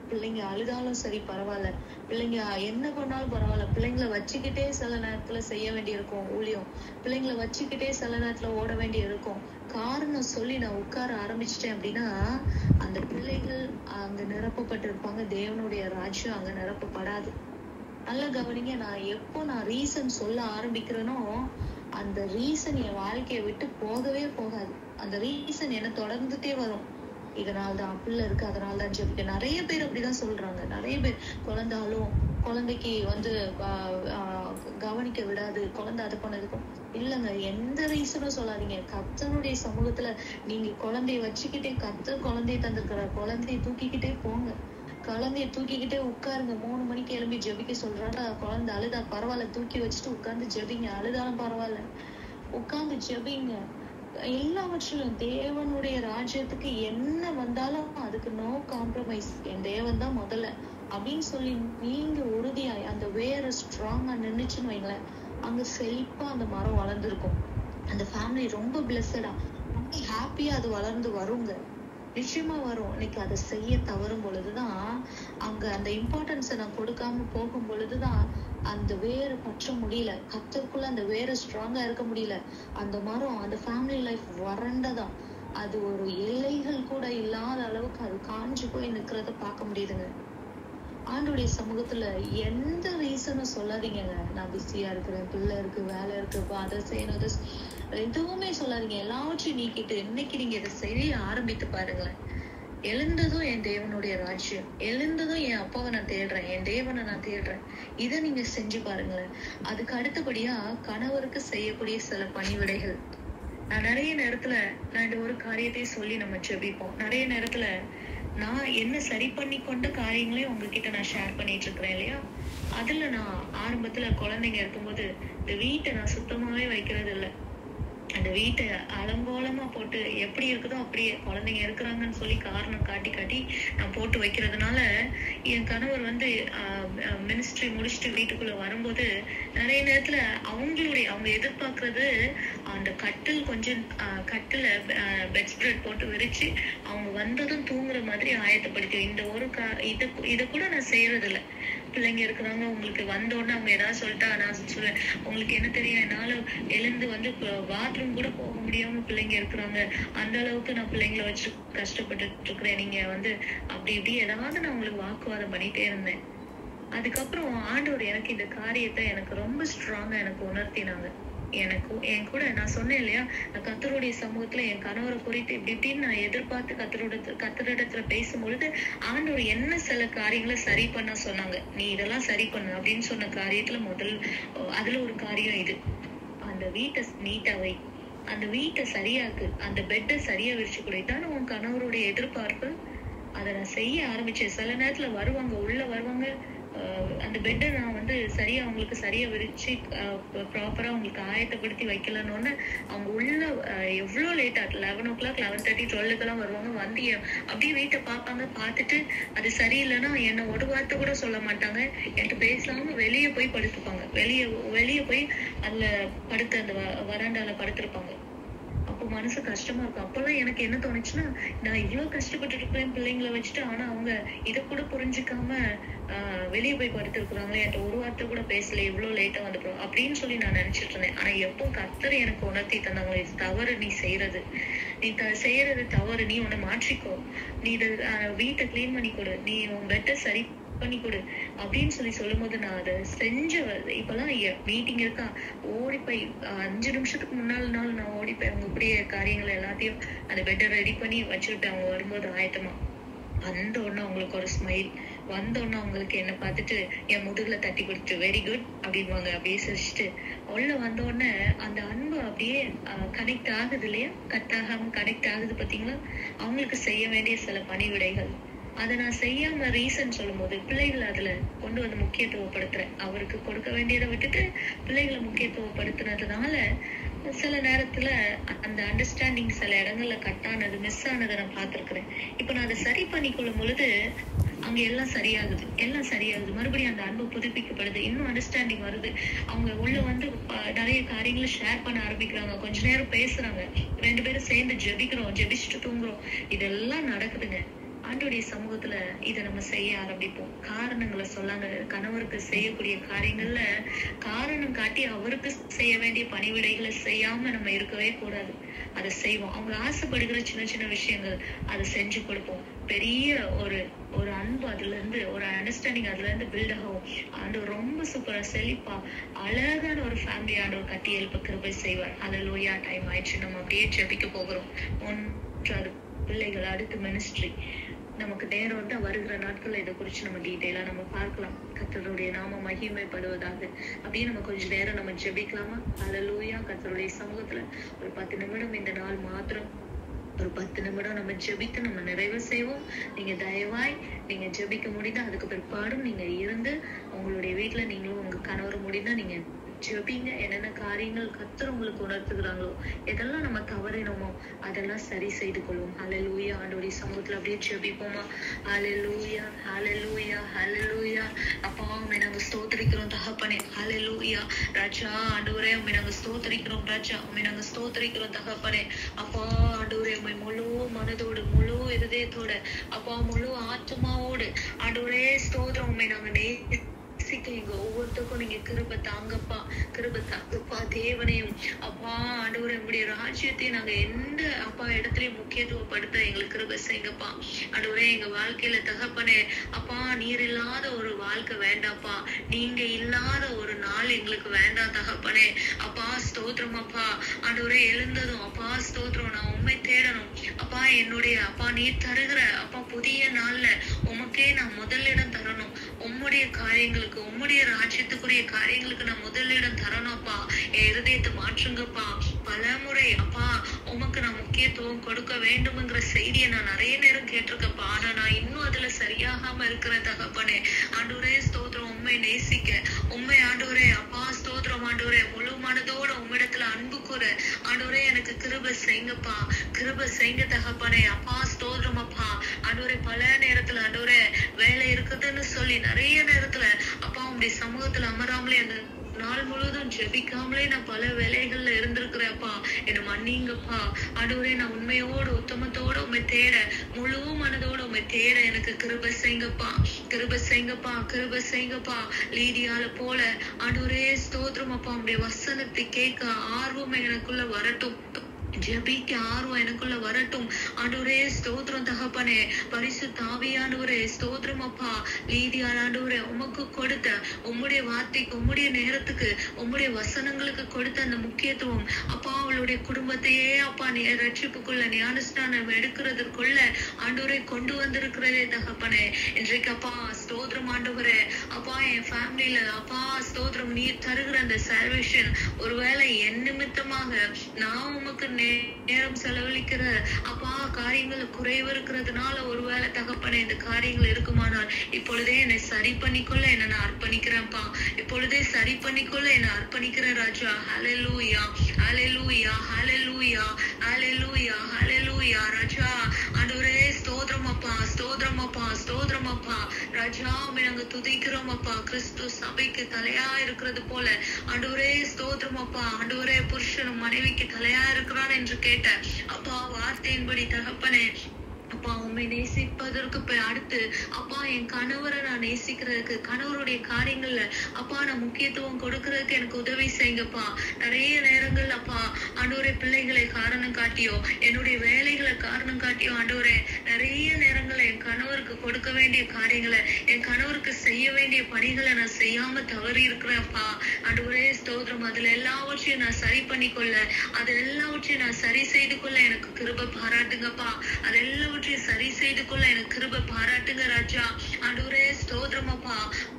பிள்ளைங்க அழுதாலும் சரி பரவாயில்ல, பிள்ளைங்க என்ன பண்ணாலும் பரவாயில்ல, பிள்ளைங்களை வச்சுக்கிட்டே சில நேரத்துல செய்ய வேண்டி இருக்கும் ஊழியம், பிள்ளைங்களை வச்சுக்கிட்டே சில நேரத்துல ஓட வேண்டி இருக்கும். காரணம் சொல்லி நான் உட்கார ஆரம்பிச்சிட்டேன் அப்படின்னா, அந்த பிள்ளைகள் அங்க நிரப்பப்பட்டிருப்பாங்க, தேவனுடைய ராஜ்யம் அங்க நிரப்பப்படாது. நல்லா கவனிங்க. நான் ரீசன் சொல்ல ஆரம்பிக்கிறேனோ, அந்த ரீசன் என் வாழ்க்கையை விட்டு போகவே போகாது. அந்த ரீசன் என்ன தொடர்ந்துட்டே வரும். இதனால்தான் பிள்ளை இருக்கு அதனால்தான் ஜெபிக்க. நிறைய பேர் அப்படிதான் சொல்றாங்க. நிறைய பேர் குழந்தாலும் குழந்தைக்கு கவனிக்க விடாது, குழந்தை அதை பண்ணதுக்கும் இல்லைங்க. எந்த ரீசனும் சொல்லாதீங்க. கர்த்தருடைய சமூகத்துல நீங்க குழந்தைய வச்சுக்கிட்டே, கர்த்தர் குழந்தைய தந்திருக்கிற குழந்தைய தூக்கிக்கிட்டே போங்க. குழந்தைய தூக்கிக்கிட்டே உட்காருங்க. 3 மணிக்கு எழும்பி ஜெபிக்க சொல்றாங்க. குழந்தை அழுதா பரவாயில்ல, தூக்கி வச்சுட்டு உட்கார்ந்து ஜெபிங்க. அழுதாலும் பரவாயில்ல, உட்கார்ந்து ஜெபிங்க. எல்லாவற்றிலும் தேவனுடைய ராஜ்யத்துக்கு என்ன வந்தாலும் அதுக்கு நோ காம்ப்ரமைஸ், என் தேவன் தான் முதல்ல அப்படின்னு சொல்லி நீங்க உறுதியாய் அந்த வேற ஸ்ட்ராங்கா நின்னுச்சுன்னு வைங்களேன், அங்க செழிப்பா அந்த மரம் வளர்ந்துருக்கும். அந்த ஃபேமிலி ரொம்ப பிளஸடா, ரொம்ப ஹாப்பியா அது வளர்ந்து வருங்க. நிச்சயமா வரும். இன்னைக்கு அதை செய்ய தவறும் பொழுதுதான், அங்க அந்த இம்பார்ட்டன்ஸை நான் கொடுக்காம போகும் பொழுதுதான் அந்த வேறு பற்ற முடியல. கர்த்தருக்குள்ள அந்த வேறு ஸ்ட்ராங்கா இருக்க முடியல. அந்த மரம், அந்த ஃபேமிலி லைஃப் வறண்டதான். அது ஒரு இலைகள் கூட இல்லாத அளவுக்கு அது காஞ்சு போய் நிக்கிறத பார்க்க முடியுதுங்க. ஆண்டோடைய சமூகத்துல எந்த ரீசனும் சொல்லாதீங்க. நான் பிஸியா இருக்கிறேன், பிள்ளை இருக்கு, வேலை இருக்கு, அதை செய்யணும், எதுவுமே சொல்லாதீங்க. எல்லாவற்றையும் நீக்கிட்டு இன்னைக்கு நீங்க இதை செய்ய ஆரம்பித்து பாருங்களேன். எழுந்ததும் என் தேவனுடைய ராஜ்யம், எழுந்ததும் என் அப்பாவை நான் தேடுறேன், என் தேவனை நான் தேடுறேன், இதை நீங்க செஞ்சு பாருங்களேன். அதுக்கு அடுத்தபடியா கணவருக்கு செய்யக்கூடிய சில பணிவிடைகள். நான் நிறைய நேரத்துல நான் இந்த ஒரு காரியத்தையும் சொல்லி நம்ம ஜெபிப்போம். நிறைய நேரத்துல நான் என்ன சரி பண்ணி கொண்ட காரியங்களையும் உங்ககிட்ட நான் ஷேர் பண்ணிட்டு இருக்கிறேன் இல்லையா. அதுல நான் ஆரம்பத்துல குழந்தைங்க இருக்கும்போது இந்த வீட்டை நான் சுத்தமாவே வைக்கிறது இல்லை. அந்த வீட்டை அலங்கோலமா போட்டு எப்படி இருக்குதோ அப்படியே குழந்தைங்க இருக்கிறாங்கன்னு சொல்லி காரணம் காட்டி காட்டி நான் போட்டு வைக்கிறதுனால என் கணவர் மினிஸ்ட்ரி முடிச்சுட்டு வீட்டுக்குள்ள வரும்போது நிறைய நேரத்துல அவங்க எதிர்பார்க்கறது அந்த கட்டில பெட் ஸ்ப்ரெட் போட்டு விரிச்சு அவங்க வந்ததும் தூங்குற மாதிரி ஆயத்தப்படுத்தி, இந்த ஒரு இதை கூட நான் செய்யறது இல்லை. பிள்ளைங்க இருக்கிறாங்க, உங்களுக்கு வந்தோடனே அவங்க ஏதாவது சொல்லிட்டா நான் சொல்லுவேன், உங்களுக்கு என்ன தெரியும், என்னால எழுந்து பாத்ரூம் கூட போக முடியாம பிள்ளைங்க இருக்கிறாங்க, அந்த அளவுக்கு நான் பிள்ளைங்களை வச்சு கஷ்டப்பட்டு இருக்கிறேன், நீங்க அப்படி இப்படி ஏதாவது நான் உங்களுக்கு வாக்குவாதம் பண்ணிட்டே இருந்தேன். அதுக்கப்புறம் ஆண்டவர் எனக்கு இந்த காரியத்தை எனக்கு ரொம்ப ஸ்ட்ராங்கா எனக்கு உணர்த்தினாங்க. என் கூட நான் சொன்னேன் இல்லையா, நான் கர்த்தருடைய சமூகத்துல என் கணவரை குறித்து இப்படின்னு நான் எதிர்பார்த்து கர்த்தரிடத்துல பேசும்பொழுது ஆண்டவர் என்ன சில காரியங்களை சரி பண்ண சொன்னாங்க. நீ இதெல்லாம் சரி பண்ணு அப்படின்னு சொன்ன காரியத்துல அதுல ஒரு காரியம் இது. அந்த வீட்டை நீட்டா வை, அந்த வீட்டை சரியாக்கு, அந்த பெட்டை சரியா விரிச்சு கொடுத்தான்னு உன் கணவருடைய எதிர்பார்ப்பு. அதை நான் செய்ய ஆரம்பிச்சேன். சில நேரத்துல உள்ள வருவாங்க, அந்த பெட்டை நான் சரியா அவங்களுக்கு சரியா விரிச்சு ப்ராப்பரா அவங்களுக்கு ஆயத்தப்படுத்தி வைக்கலன்னு அவங்க உள்ள எவ்வளவு லேட்டா 11 o'clock 11:30 12 வருவாங்க. அப்படியே வீட்டை பார்ப்பாங்க. பார்த்துட்டு அது சரியில்லைன்னா என்ன ஒரு வார்த்தை கூட சொல்ல மாட்டாங்க, என்கிட்ட பேசாம வெளியே போய் படுத்துப்பாங்க. வெளியே போய் அதுல படுத்து அந்த வராண்டால படுத்திருப்பாங்க. அப்போ மனசு கஷ்டமா இருக்கும். அப்பெல்லாம் எனக்கு என்ன தோணுச்சுன்னா, நான் இவ்வளவு கஷ்டப்பட்டு இருக்கிறேன் பிள்ளைங்களை வச்சுட்டு, ஆனா அவங்க இதை கூட புரிஞ்சுக்காம வெளியே போய் படுத்திருக்கிறாங்களே, என்கிட்ட ஒரு வார்த்தை கூட பேசல, இவ்வளவு லேட்டா வந்துடும் அப்படின்னு சொல்லி நான் நினைச்சிட்டு இருந்தேன். ஆனா எப்போ கர்த்தர் எனக்கு உணர்த்தி தந்தாங்க, இது தவறு, நீ செய்யறது தவறு, நீ உன்னை மாற்றிக்கோ, நீ வீட்டை கிளீன் பண்ணி கொடு, நீ உன் பெட்டை சரி பண்ணி கொடு அப்படின்னு சொல்லும் போது நான் அதை இப்பெல்லாம் மீட்டிங் இருக்கா, ஓடி போய் 5 நிமிஷத்துக்கு முன்னாலும் நான் ஓடி போய் அவங்க இப்படியே காரியங்கள் எல்லாத்தையும் அந்த பெட்டை ரெடி பண்ணி வச்சுட்டு அவங்க வரும்போது ஆயத்தமா வந்த உடனே அவங்களுக்கு ஒரு ஸ்மைல், வந்த உடனே அவங்களுக்கு என்ன பார்த்துட்டு என் முதுகுல தட்டி கொடுத்துட்டு வெரி குட் அப்படின்வாங்க. அப்படியே சிரிச்சுட்டு உள்ள வந்த உடனே அந்த அன்பு அப்படியே கனெக்ட் ஆகுது இல்லையா, கட் ஆகாம கனெக்ட் ஆகுது. பாத்தீங்களா, அவங்களுக்கு செய்ய வேண்டிய சில பணிவிடைகள் அதை நான் செய்யாம ரீசன் சொல்லும் போது பிள்ளைகளை அதுல கொண்டு முக்கியத்துவப்படுத்துறேன். அவருக்கு கொடுக்க வேண்டியதை விட்டுட்டு பிள்ளைகளை முக்கியத்துவப்படுத்துனதுனால சில நேரத்துல அந்த அண்டர்ஸ்டாண்டிங் சில இடங்கள்ல கட் ஆனது, மிஸ் ஆனதை நான் பார்த்திருக்கிறேன். இப்ப நான் அதை சரி பண்ணி கொள்ளும் பொழுது அங்க எல்லாம் சரியாகுது. மறுபடியும் அந்த அன்பு புதுப்பிக்கப்படுது, இன்னும் அண்டர்ஸ்டாண்டிங் வருது. அவங்க உள்ள நிறைய காரியங்களை ஷேர் பண்ண ஆரம்பிக்கிறாங்க, கொஞ்ச நேரம் பேசுறாங்க, 2 பேரும் சேர்ந்து ஜெபிச்சுட்டு தூங்குறோம். இதெல்லாம் நடக்குதுங்க. ஆண்டோடைய சமூகத்துல இதை நம்ம செய்ய ஆரம்பிப்போம். காரணங்களை சொல்லாங்க. கணவருக்கு செய்யக்கூடிய காரியங்கள்ல காரணம் காட்டி அவருக்கு செய்ய வேண்டிய பணிவிடைகளை செய்யாம நம்ம இருக்கவே கூடாது. அதை செய்வோம். அவங்க ஆசைப்படுகிற சின்ன சின்ன விஷயங்கள் அதை செஞ்சு கொடுப்போம். பெரிய ஒரு அன்பு அதுல இருந்து, ஒரு அண்டர்ஸ்டாண்டிங் அதுல இருந்து பில்ட் ஆகும். ஆண்டவர் ரொம்ப சூப்பரா செழிப்பா அழகான ஒரு ஃபேமிலி ஆண்டவர் கட்டி எழுப்ப கிருபை செய்வார். ஹல்லேலூயா. டைம் ஆயிடுச்சு, நம்ம அப்படியே ஜெபிக்க போகிறோம். 1 பிள்ளைகள், அடுத்து மினிஸ்ட்ரி. நமக்கு நேரம் தான் வருகிற நாட்கள் இதை குறிச்சு நம்ம டீட்டெயிலா நம்ம பார்க்கலாம். கர்த்தருடைய நாம மகிமைப்படுவதாக. அப்படியே நம்ம கொஞ்சம் நேரம் நம்ம ஜெபிக்கலாமா? ஹல்லேலூயா. கர்த்தருடைய சமூகத்துல ஒரு 10 நிமிடம் இந்த நாள் மாத்திரம் ஒரு 10 நிமிடம் நம்ம ஜெபித்து நம்ம நிறைவு செய்வோம். நீங்க தயவாய் நீங்க ஜெபிக்க முடிந்தா அதுக்கு பிற்பாடும் நீங்க இருந்து உங்களுடைய வீட்டுல நீங்களும் உங்க கணவர் முடிந்தா நீங்க ஜெபிங்க. என்னென்ன காரியங்கள் கர்த்தர் உங்களுக்கு உணர்த்துகிறாங்களோ, எதெல்லாம் நம்ம தவறினோமோ அதெல்லாம் சரி செய்து கொள்வோம். ஹல்லேலூயா. ஆண்டவருடைய சமூகத்துல அப்படியே ஜெபிப்போமா? ஹல்லேலூயா, ஹல்லேலூயா, ஹல்லேலூயா. அப்பா, உம்மை நாங்க ஸ்தோத்திரிக்கிறோம் தகப்பனே. ஹல்லேலூயா. ராஜா ஆண்டவரே, உம்மை நாங்க ஸ்தோத்திரிக்கிறோம் ராஜா, உம்மை நாங்க ஸ்தோத்திரிக்கிறோம் தகப்பனே. அப்பா ஆண்டவரே, உம்மை முழு மனதோடு முழு இருதயத்தோட அப்பா முழு ஆத்மாவோடு ஆண்டவரே ஸ்தோத்திரம். உம்மை நாங்க எங்க ஒவ்வொருத்தருக்கும் நீங்க கிருபை தாங்கப்பா, கிருபை தாங்கப்பா தேவனையும். அப்பா ஆண்டவரே, உங்களுடைய ராஜ்யத்தையும் நாங்க எந்த அப்பா இடத்துலயும் முக்கியத்துவப்படுத்த எங்களுக்கு கிருபை செய்யுங்கப்பா. ஆண்டவரே, எங்க வாழ்க்கையில தகப்பனே அப்பா நீர் இல்லாத ஒரு வாழ்க்கை வேண்டாப்பா, நீங்க இல்லாத ஒரு நாள் எங்களுக்கு வேண்டாம் தகப்பனே. அப்பா ஸ்தோத்திரம் அப்பா. ஆண்டவரே, எழுந்ததும் அப்பா ஸ்தோத்திரம் நான் உண்மை தேடணும் அப்பா. என்னுடைய அப்பா நீர் தருகிற அப்பா புதிய நாள்ல உமக்கே நான் முதலிடம் தரணும். உம்முடைய காரியங்களுக்கு, உம்முடைய ராஜ்யத்துக்குரிய காரியங்களுக்கு நான் முதலிடம் தரணும்ப்பா. என் இருதயத்தை மாற்றுங்கப்பா. பல முறை அப்பா உமக்கு நான் முக்கியத்துவம் கொடுக்க வேண்டும்ங்கிற செய்தியை நான் நிறைய நேரம் கேட்டிருக்கப்பா. ஆனா நான் இன்னும் அதுல சரியாகாம இருக்கிறேன் தகப்பனே. ஆண்டவரே ஸ்தோத்திரம். உண்மை நேசிக்க உண்மை ஆண்டவரே அப்பா ஸ்தோத்திரம். ஆண்டவரே முழு மனதோட உம்மிடத்துல அன்பு கூற ஆண்டவரே எனக்கு கிருபை செய்யுங்கப்பா, கிருபை செய்யுங்க தகப்பனே. அப்பா ஸ்தோத்திரம் அப்பா. ஆண்டவரே, பல நேரத்துல ஆண்டவரே வேலை இருக்குதுன்னு சொல்லி நிறைய நேரத்துல அப்பா உங்களுடைய சமூகத்துல அமராமலே அந்த நாள் முழுவதும் ஜெபிக்காமலே நான் பல வேலைகள்ல இருந்திருக்கிறேன்ப்பா. என்ன மன்னிங்கப்பா. ஆண்டவரே, நான் உண்மையோடு உத்தமத்தோட உண்மை தேட முழு மனதோட உண்மை தேட எனக்கு கிருபை செய்யுங்கப்பா, கிருபை செய்யுங்கப்பா, கிருபை செய்யுங்கப்பா. லீதியால போல ஆண்டவரே ஸ்தோத்திரம் அப்பா. உங்களுடைய வசனத்தை கேட்க ஆர்வம் எனக்குள்ள வரட்டும், ஜெபிக்க ஆர்வம் எனக்குள்ள வரட்டும். ஆண்டவரே ஸ்தோத்திரம் தகப்பனே. பரிசுத்த ஆவியானவரே ஸ்தோத்திரம் அப்பா. லீதியால் ஆண்டவரே உமக்கு கொடுத்த உம்முடைய வார்த்தைக்கு, உம்முடைய நேரத்துக்கு, உம்முடைய வசனங்களுக்கு கொடுத்த அந்த முக்கியத்துவம் அப்பா அவளுடைய குடும்பத்தையே அப்பா நீ ரட்சிப்புக்குள்ள ஞானஸ்நானம் எடுக்கிறதுக்குள்ள ஆண்டவரே கொண்டு வந்திருக்கிறதே தகப்பனே. இன்றைக்கு அப்பா ஸ்தோத்திரம் ஆண்டவரே. அப்பா என் ஃபேமிலியில அப்பா ஸ்தோத்திரம் நீர் தருகிற அந்த சால்வேஷன் ஒருவேளை என் நிமித்தமாக நான் உமக்கு நேரம் செலவழிக்கிற அப்பா காரியங்கள் குறைவு இருக்கிறதுனால ஒருவேளை தகப்பனே இந்த காரியங்கள் இருக்குமானால் இப்பொழுதே என்னை சரி பண்ணிக்கொள்ள என்ன நான் அர்ப்பணிக்கிறேன்ப்பா. இப்பொழுதே சரி பண்ணிக்கொள்ள என்ன அர்ப்பணிக்கிறேன் ராஜா. ஹல்லேலூயா, ஹல்லேலூயா, ஹல்லேலூயா, ஹல்லேலூயா, ஹல்லேலூயா ராஜா. ஆண்டவரே ஸ்தோத்திரம் அப்பா, ஸ்தோத்திரம் அப்பா, ஸ்தோத்திரம் அப்பா. ராஜா உம்மை நாங்க துதிக்கிறோம் அப்பா. கிறிஸ்து சபைக்கு தலையா இருக்கிறது போல ஆண்டவரே ஸ்தோத்திரம் அப்பா. ஆண்டவரே, புருஷனும் மனைவிக்கு தலையா இருக்கிறான் என்று கேட்ட அப்பா வார்த்தையின்படி தகப்பனே அப்பா உண்மை நேசிப்பதற்கு அடுத்து அப்பா என் கணவரை நான் நேசிக்கிறதுக்கு, கணவருடைய காரியங்கள்ல அப்பா நான் முக்கியத்துவம் கொடுக்கறதுக்கு எனக்கு உதவி செய்யுங்கப்பா. நிறைய நேரங்கள் அப்பா ஆண்டவரே பிள்ளைகளை காரணம் காட்டியோ, என்னுடைய வேலைகளை காரணம் காட்டியோ ஆண்டவரே நிறைய நேரங்கள்ல என் கணவருக்கு கொடுக்க வேண்டிய காரியங்களை, என் கணவருக்கு செய்ய வேண்டிய பணிகளை நான் செய்யாம தவறி இருக்கிறேன்ப்பா. ஆண்டவரே ஸ்தோத்திரம். அதுல எல்லாவற்றையும் நான் சரி பண்ணிக்கொள்ள, அது எல்லாவற்றையும் நான் சரி செய்து கொள்ள எனக்கு கிருபை பாராட்டுங்கப்பா. அது எல்லாவற்றையும் சரி செய்து கொள்ள எனக்கு கிருபை பாராட்டுங்க ராஜா. ஆண்டவரே ஸ்தோத்திரம் அப்பா.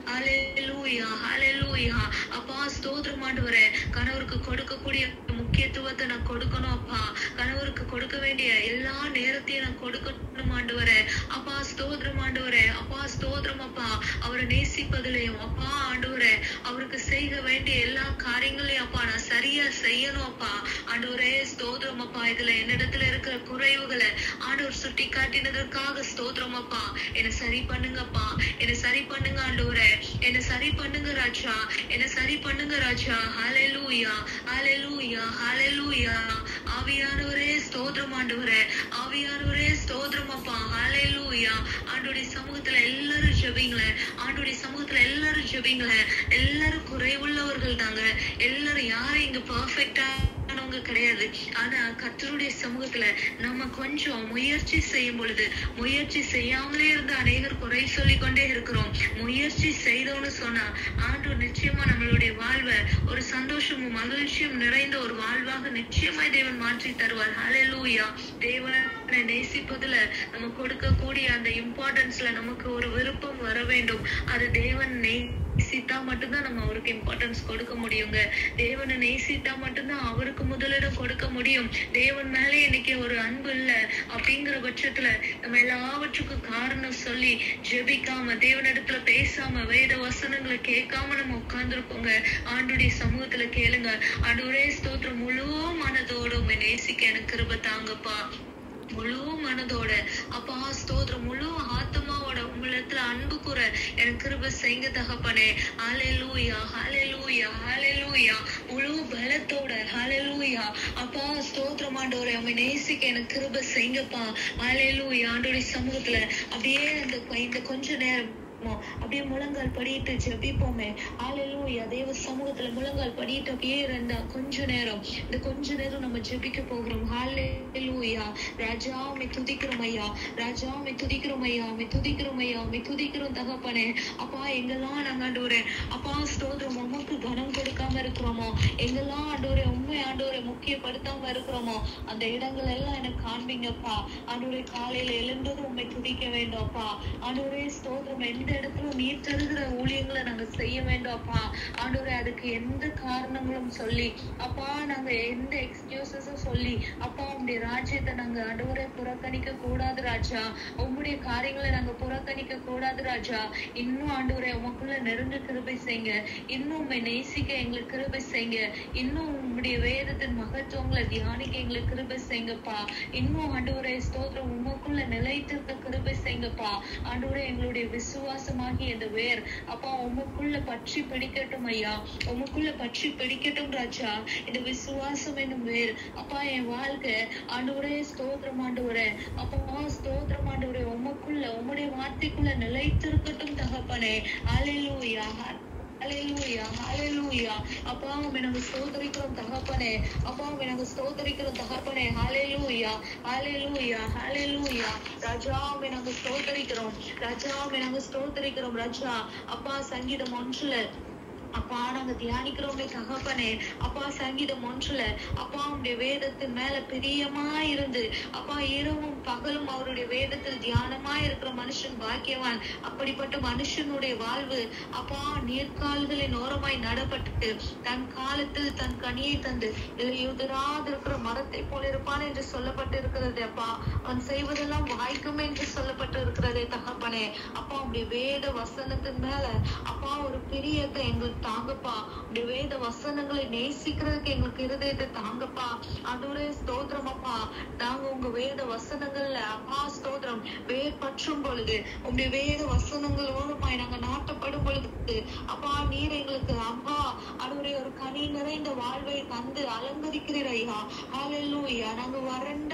ஹல்லேலூயா, ஹல்லேலூயா. அப்பா ஸ்தோத்திரம் ஆண்டவரே. கணவருக்கு கொடுக்கக்கூடிய முக்கியத்துவத்தை நான் கொடுக்கணும் அப்பா. கணவருக்கு கொடுக்க வேண்டிய எல்லா நேரத்தையும் நான் கொடுக்கணும் ஆண்டவரே. அப்பா ஸ்தோத்திரம் ஆண்டவரே. அப்பா ஸ்தோத்திரம் அப்பா. அவரை நேசிப்பதிலையும் அப்பா ஆண்டவரே அவருக்கு செய்ய வேண்டிய எல்லா காரியங்களையும் அப்பா நான் சரியா செய்யணும் அப்பா. ஆண்டவரே ஸ்தோத்திரம் அப்பா. இதுல என்னிடத்துல இருக்கிற குறைவுகளை ஆண்டவர் சுட்டி காட்டினதற்காக ஸ்தோத்திரம் அப்பா. என்ன சரி பண்ணுங்கப்பா, என்ன சரி பண்ணுங்க ஆண்டவரே, என்ன சரி பண்ணுங்க ராஜா, என்ன சரி பண்ணுங்க ராஜா. ஹல்லேலூயா, ஹல்லேலூயா, ஹல்லேலூயா. ஆவியானவரே ஸ்தோத்திரம் ஆண்டவரே. ஆவியானவரே ஸ்தோத்திரம் அப்பா. ஹல்லேலூயா. ஆண்டவருடைய சமூகத்துல எல்லாரும் ஜெபிங்களேன். ஆண்டவருடைய சமூகத்துல எல்லாரும் ஜெபிங்களேன். எல்லாரும் குறைவுள்ளவர்கள் தாங்க. எல்லாரும் யாரும் இங்க பெர்ஃபெக்டா இருக்கிறவங்க கிடையாது. ஆனா கர்த்தருடைய சமூகத்துல நம்ம கொஞ்சம் முயற்சி செய்யும் பொழுது, முயற்சி செய்யாமலே இருந்த அநேகர் குறை சொல்லி கொண்டே இருக்கிறோம். முயற்சி செய்தோன்னு சொன்னா ஆண்டவர் நிச்சயமா நம்மளுடைய வாழ்வை ஒரு சந்தோஷமும் மகிழ்ச்சியும் நிறைந்த ஒரு வாழ்வாக நிச்சயமாய் தேவன் மாற்றி தருவார். ஹல்லேலூயா. தேவனை நேசிப்பதுல நம்ம கொடுக்கக்கூடிய அந்த இம்பார்ட்டன்ஸ்ல நமக்கு ஒரு விருப்பம் வர வேண்டும். அது தேவன் நேசித்தா மட்டும்தான் நம்ம அவருக்கு இம்பார்ட்டன்ஸ் கொடுக்க முடியுங்க. தேவனை நேசித்தா மட்டும்தான் அவருக்கு முதலிடம் கொடுக்க முடியும். தேவன் மேலே இன்னைக்கு ஒரு அன்பு இல்ல அப்படிங்கிற பட்சத்துல நம்ம எல்லாவற்றுக்கும் காரணம் சொல்லி ஜெபிக்காம, தேவனிடத்துல பேசாம, வேத வசனங்களை கேட்காம நம்ம உட்கார்ந்துருக்கோங்க. ஆண்டுடைய சமூகத்துல கேளுங்க, ஆண்டவரே ஸ்தோத்திரம், முழு மனதோட உம்மை நேசிக்க எனக்கு கிருபை தாங்கப்பா. முழு மனதோட அப்பா ஸ்தோத்திரம், முழு ஆத்மாவோட உங்களிடத்துல அன்பு கூற எனக்கு கிருபை செய்யுங்க தகப்பனே. ஹல்லேலூயா, ஹல்லேலூயா, ஹல்லேலூயா. முழு பலத்தோட ஹல்லேலூயா அப்பா ஸ்தோத்திரம் ஆண்டவரே, உம்மை நேசிக்க எனக்கு கிருபை செய்யுங்கப்பா. ஹல்லேலூயா. ஆண்டவருடைய சமூகத்துல அப்படியே இந்த கொஞ்ச நேரம் அப்படியே முழங்கால் படிட்டு ஜெபிப்போமே. ஹல்லேலூயா. தேவ சமூகத்துல முழங்கால் படிட்டு அப்படியே இருந்தா கொஞ்ச நேரம், இந்த கொஞ்ச நேரம் நம்ம ஜெபிக்க போகிறோம். ஹல்லேலூயா. ராஜா உம்மை துதிக்கிறோம் ஐயா, ராஜா உம்மை துதிக்கிறோம் ஐயா, உம்மை துதிக்கிறோம் ஐயா, உம்மை துதிக்கிறோம் தகப்பனே. அப்பா எங்கெல்லாம் நாங்க ஆண்டவரே அப்பா ஸ்தோத்திரம் உமக்கு கனம் கொடுக்காம இருக்கிறோமோ, எங்கெல்லாம் ஆண்டவரே உண்மை ஆண்டவரை முக்கியப்படுத்தாம இருக்கிறோமோ, அந்த இடங்கள் எல்லாம் எனக்கு காண்பீங்கப்பா. ஆண்டவரே காலையில எழுந்ததும் உண்மை துதிக்க வேண்டாம்ப்பா. ஆண்டவரே ஸ்தோத்திரம், எந்த இடத்துல நீர் தருகிற ஊழியங்களை நாங்க செய்ய வேண்டாம்ப்பா. ஆண்டவரே அதுக்கு எந்த காரணங்களும் சொல்லி அப்பா நாங்க எந்த எக்ஸ்கியூசஸும் சொல்லி அப்பா உங்களுடைய ராஜ்யத்தை நாங்க ஆண்டவரை புறக்கணிக்க கூடாது ராஜா. உங்களுடைய காரியங்களை நாங்க புறக்கணிக்க கூடாது ராஜா. இன்னும் ஆண்டவரை உமக்குள்ள நெருங்க கிருபை செய்யுங்க. இன்னும் உண்மை நேசிக்க எங்களுக்கு கிருபை செய்யுங்க. இன்னும் உங்களுடைய வேதத்தின் மகத்துவங்களை தியானிக்க எங்களுக்கு கிருபை செய்யுங்கப்பா. இன்னும் ஆண்டவரை ஸ்தோத்திரம் உமக்குள்ள நிலைத்திருக்க கிருபை செய்யுங்கப்பா. ஆண்டவரை எங்களுடைய விசுவாசமாகி இந்த வேர் அப்பா உமக்குள்ள பற்றி பிடிக்கட்டும் ஐயா, உமக்குள்ள பற்றி பிடிக்கட்டும் ராஜா. இந்த விசுவாசம் என்னும் வேர் அப்பா என் வாழ்க்கை ஆண்டவரே ஸ்தோத்திரம் ஆண்டவரே அப்பா ஸ்தோத்திரம் ஆண்டவரே உமக்குள்ள உம்முடைய வார்த்தைக்குள்ள நிலைத்திருக்கட்டும் தகப்பனே. ஹல்லேலூயா, ஹல்லேலூயா, ஹல்லேலூயா. அப்பா உம்மை நாங்க ஸ்தோத்திரிக்கிறோம் தகப்பனே, அப்பா உம்மை நாங்க ஸ்தோத்திரிக்கிறோம் தகப்பனே. ஹல்லேலூயா, ஹல்லேலூயா, ஹல்லேலூயா. ராஜா உம்மை நாங்க ஸ்தோத்திரிக்கிறோம், ராஜா உம்மை நாங்க ஸ்தோத்திரிக்கிறோம் ராஜா. அப்பா சங்கீதம் 1 அப்பா நாங்க தியானிக்கிறோமே தகப்பனே. அப்பா சங்கீதம் 1 அப்பா உங்களுடைய வேதத்தின் மேல பிரியமா இருந்து அப்பா இரவும் பகலும் அவருடைய வேதத்தில் தியானமா இருக்கிற மனுஷன் பாக்கியவான். அப்படிப்பட்ட மனுஷனுடைய வாழ்வு அப்பா நீர்க்கால்களின் ஓரமாய் நடப்பட்டு தன் காலத்தில் தன் கனியை தந்து இலையுதிராது இருக்கிற மரத்தை போல இருப்பான் என்று சொல்லப்பட்டு இருக்கிறது. அப்பா அவன் செய்வதெல்லாம் வாய்க்கும் என்று சொல்லப்பட்டு இருக்கிறதே தகப்பனே. அப்பா உங்களுடைய வேத வசனத்தின் மேல அப்பா ஒரு பிரியத்தை எங்களுக்கு தாங்கப்பா. உங்களுடைய வேத வசனங்களை நேசிக்கிறதுக்கு எங்களுக்கு இருதயத்தை தாங்கப்பா. ஆண்டவரே ஸ்தோத்திரம் அப்பா. நாங்க உங்க வேத வசனங்கள்ல அப்பா ஸ்தோத்திரம் வேர் பற்றும் பொழுது உங்களுடைய வேத வசனங்களோடுமாய் நாங்க நாட்டப்படும் பொழுது அப்பா நீர் எங்களுக்கு அப்பா ஆண்டவரே ஒரு கனி நிறைந்த வாழ்வை தந்து அலங்கரிக்கிறீர் ஐயா. ஹல்லேலூயா. நாங்க வறண்ட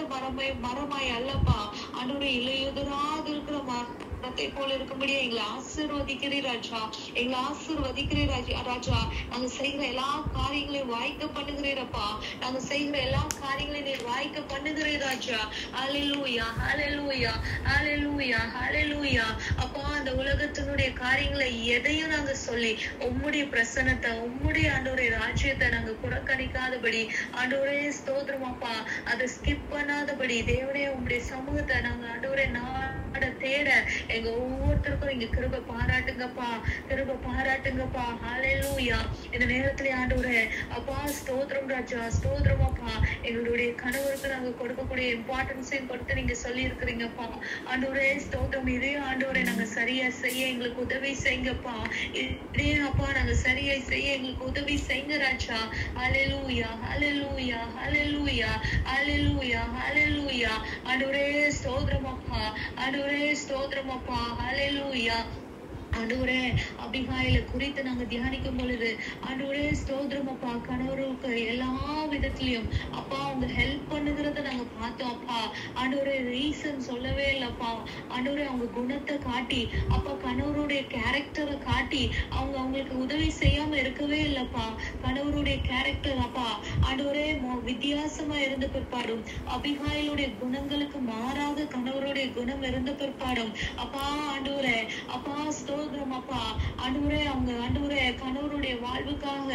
மரமாய் அல்லப்பா ஆண்டவரே இலையுதிராது இருக்கிற மரத்தை போல இருக்கும்படியா எங்களை ஆசீர்வதிக்கிறீர் ராஜா, எங்களை ஆசீர்வதிக்கிறீர் ராஜா. நாங்க செய்கிற எல்லா காரியங்களையும் வாய்க்க பண்ணுகிறீரப்பா. நாங்க செய்கிற எல்லா காரியங்களையும் நீர் வாய்க்க பண்ணுகிறீர் ராஜா. ஹல்லேலூயா, ஹல்லேலூயா, ஹல்லேலூயா, ஹல்லேலூயா. அப்பா அந்த உலகத்தினுடைய காரியங்களை எதையும் நாங்க சொல்லி உம்முடைய பிரசன்னத்தை உம்முடைய ஆண்டவரே ராஜ்யத்தை நாங்க புறக்கணிக்காதபடி ஆண்டவரே ஸ்தோத்திரம் அப்பா அதை ஸ்கிப் பண்ணாதபடி தேவனே உம்முடைய சமூகத்தை நாங்க ஆண்டவரே நாட தேட எங்க ஒவ்வொருத்தருக்கும் இங்க கிருபை பாராட்டுங்கப்பா, கிருபை பாராட்டுங்கப்பா. ஹல்லேலூயா. இந்த நேரத்துல ஆண்டவரே அப்பா ஸ்தோத்திரம் ராஜா, ஸ்தோத்திரம் அப்பா. எங்களுடைய கணவருக்கு நாங்க கொடுக்கக்கூடிய இம்பார்ட்டன்ஸையும் கொடுத்து நீங்க சொல்லி இருக்கிறீங்கப்பா. ஆண்டவரே ஸ்தோத்திரம். இதே ஆண்டவரை நாங்க சரியா செய்ய எங்களுக்கு உதவி செய்யுங்கப்பா. இதே அப்பா நாங்க சரியா செய்ய எங்களுக்கு உதவி செய்யுங்க ராஜா. ஹல்லேலூயா, ஹல்லேலூயா, ஹல்லேலூயா, ஹல்லேலூயா, ஹல்லேலூயா. ஆண்டவரே ஸ்தோத்திரம் அப்பா, ஆண்டவரே ஸ்தோத்திரம் அப்பா. ஹல்லேலூயா. ஆண்டவரே அபிகாயில குறித்து நாங்க தியானிக்கும் பொழுது ஆண்டவரே ஸ்தோத்திரம் அப்பா, கணவருக்கு எல்லா விதத்திலையும் அப்பா அவங்க ஹெல்ப் பண்ணுகிறத நாங்க பார்த்தோம் அப்பா. ஆண்டவரே ரீசன் சொல்லவே இல்லப்பா. ஆண்டவரே அவங்க குணத்தை காட்டி அப்பா, கணவருடைய கேரக்டரை காட்டி அவங்களுக்கு உதவி செய்யாம இருக்கவே இல்லப்பா. கணவருடைய கேரக்டர் அப்பா ஆண்டவரே வித்தியாசமா இருந்த பிற்பாடும், அபிகாயிலுடைய குணங்களுக்கு மாறாக கணவருடைய குணம் இருந்த பிற்பாடும் அப்பா ஆண்டவரே அப்பா ஸ்தோத்திரம் அப்பா. ஆண்டவரே அவங்க ஆண்டவரே கணவருடைய வாழ்வுக்காக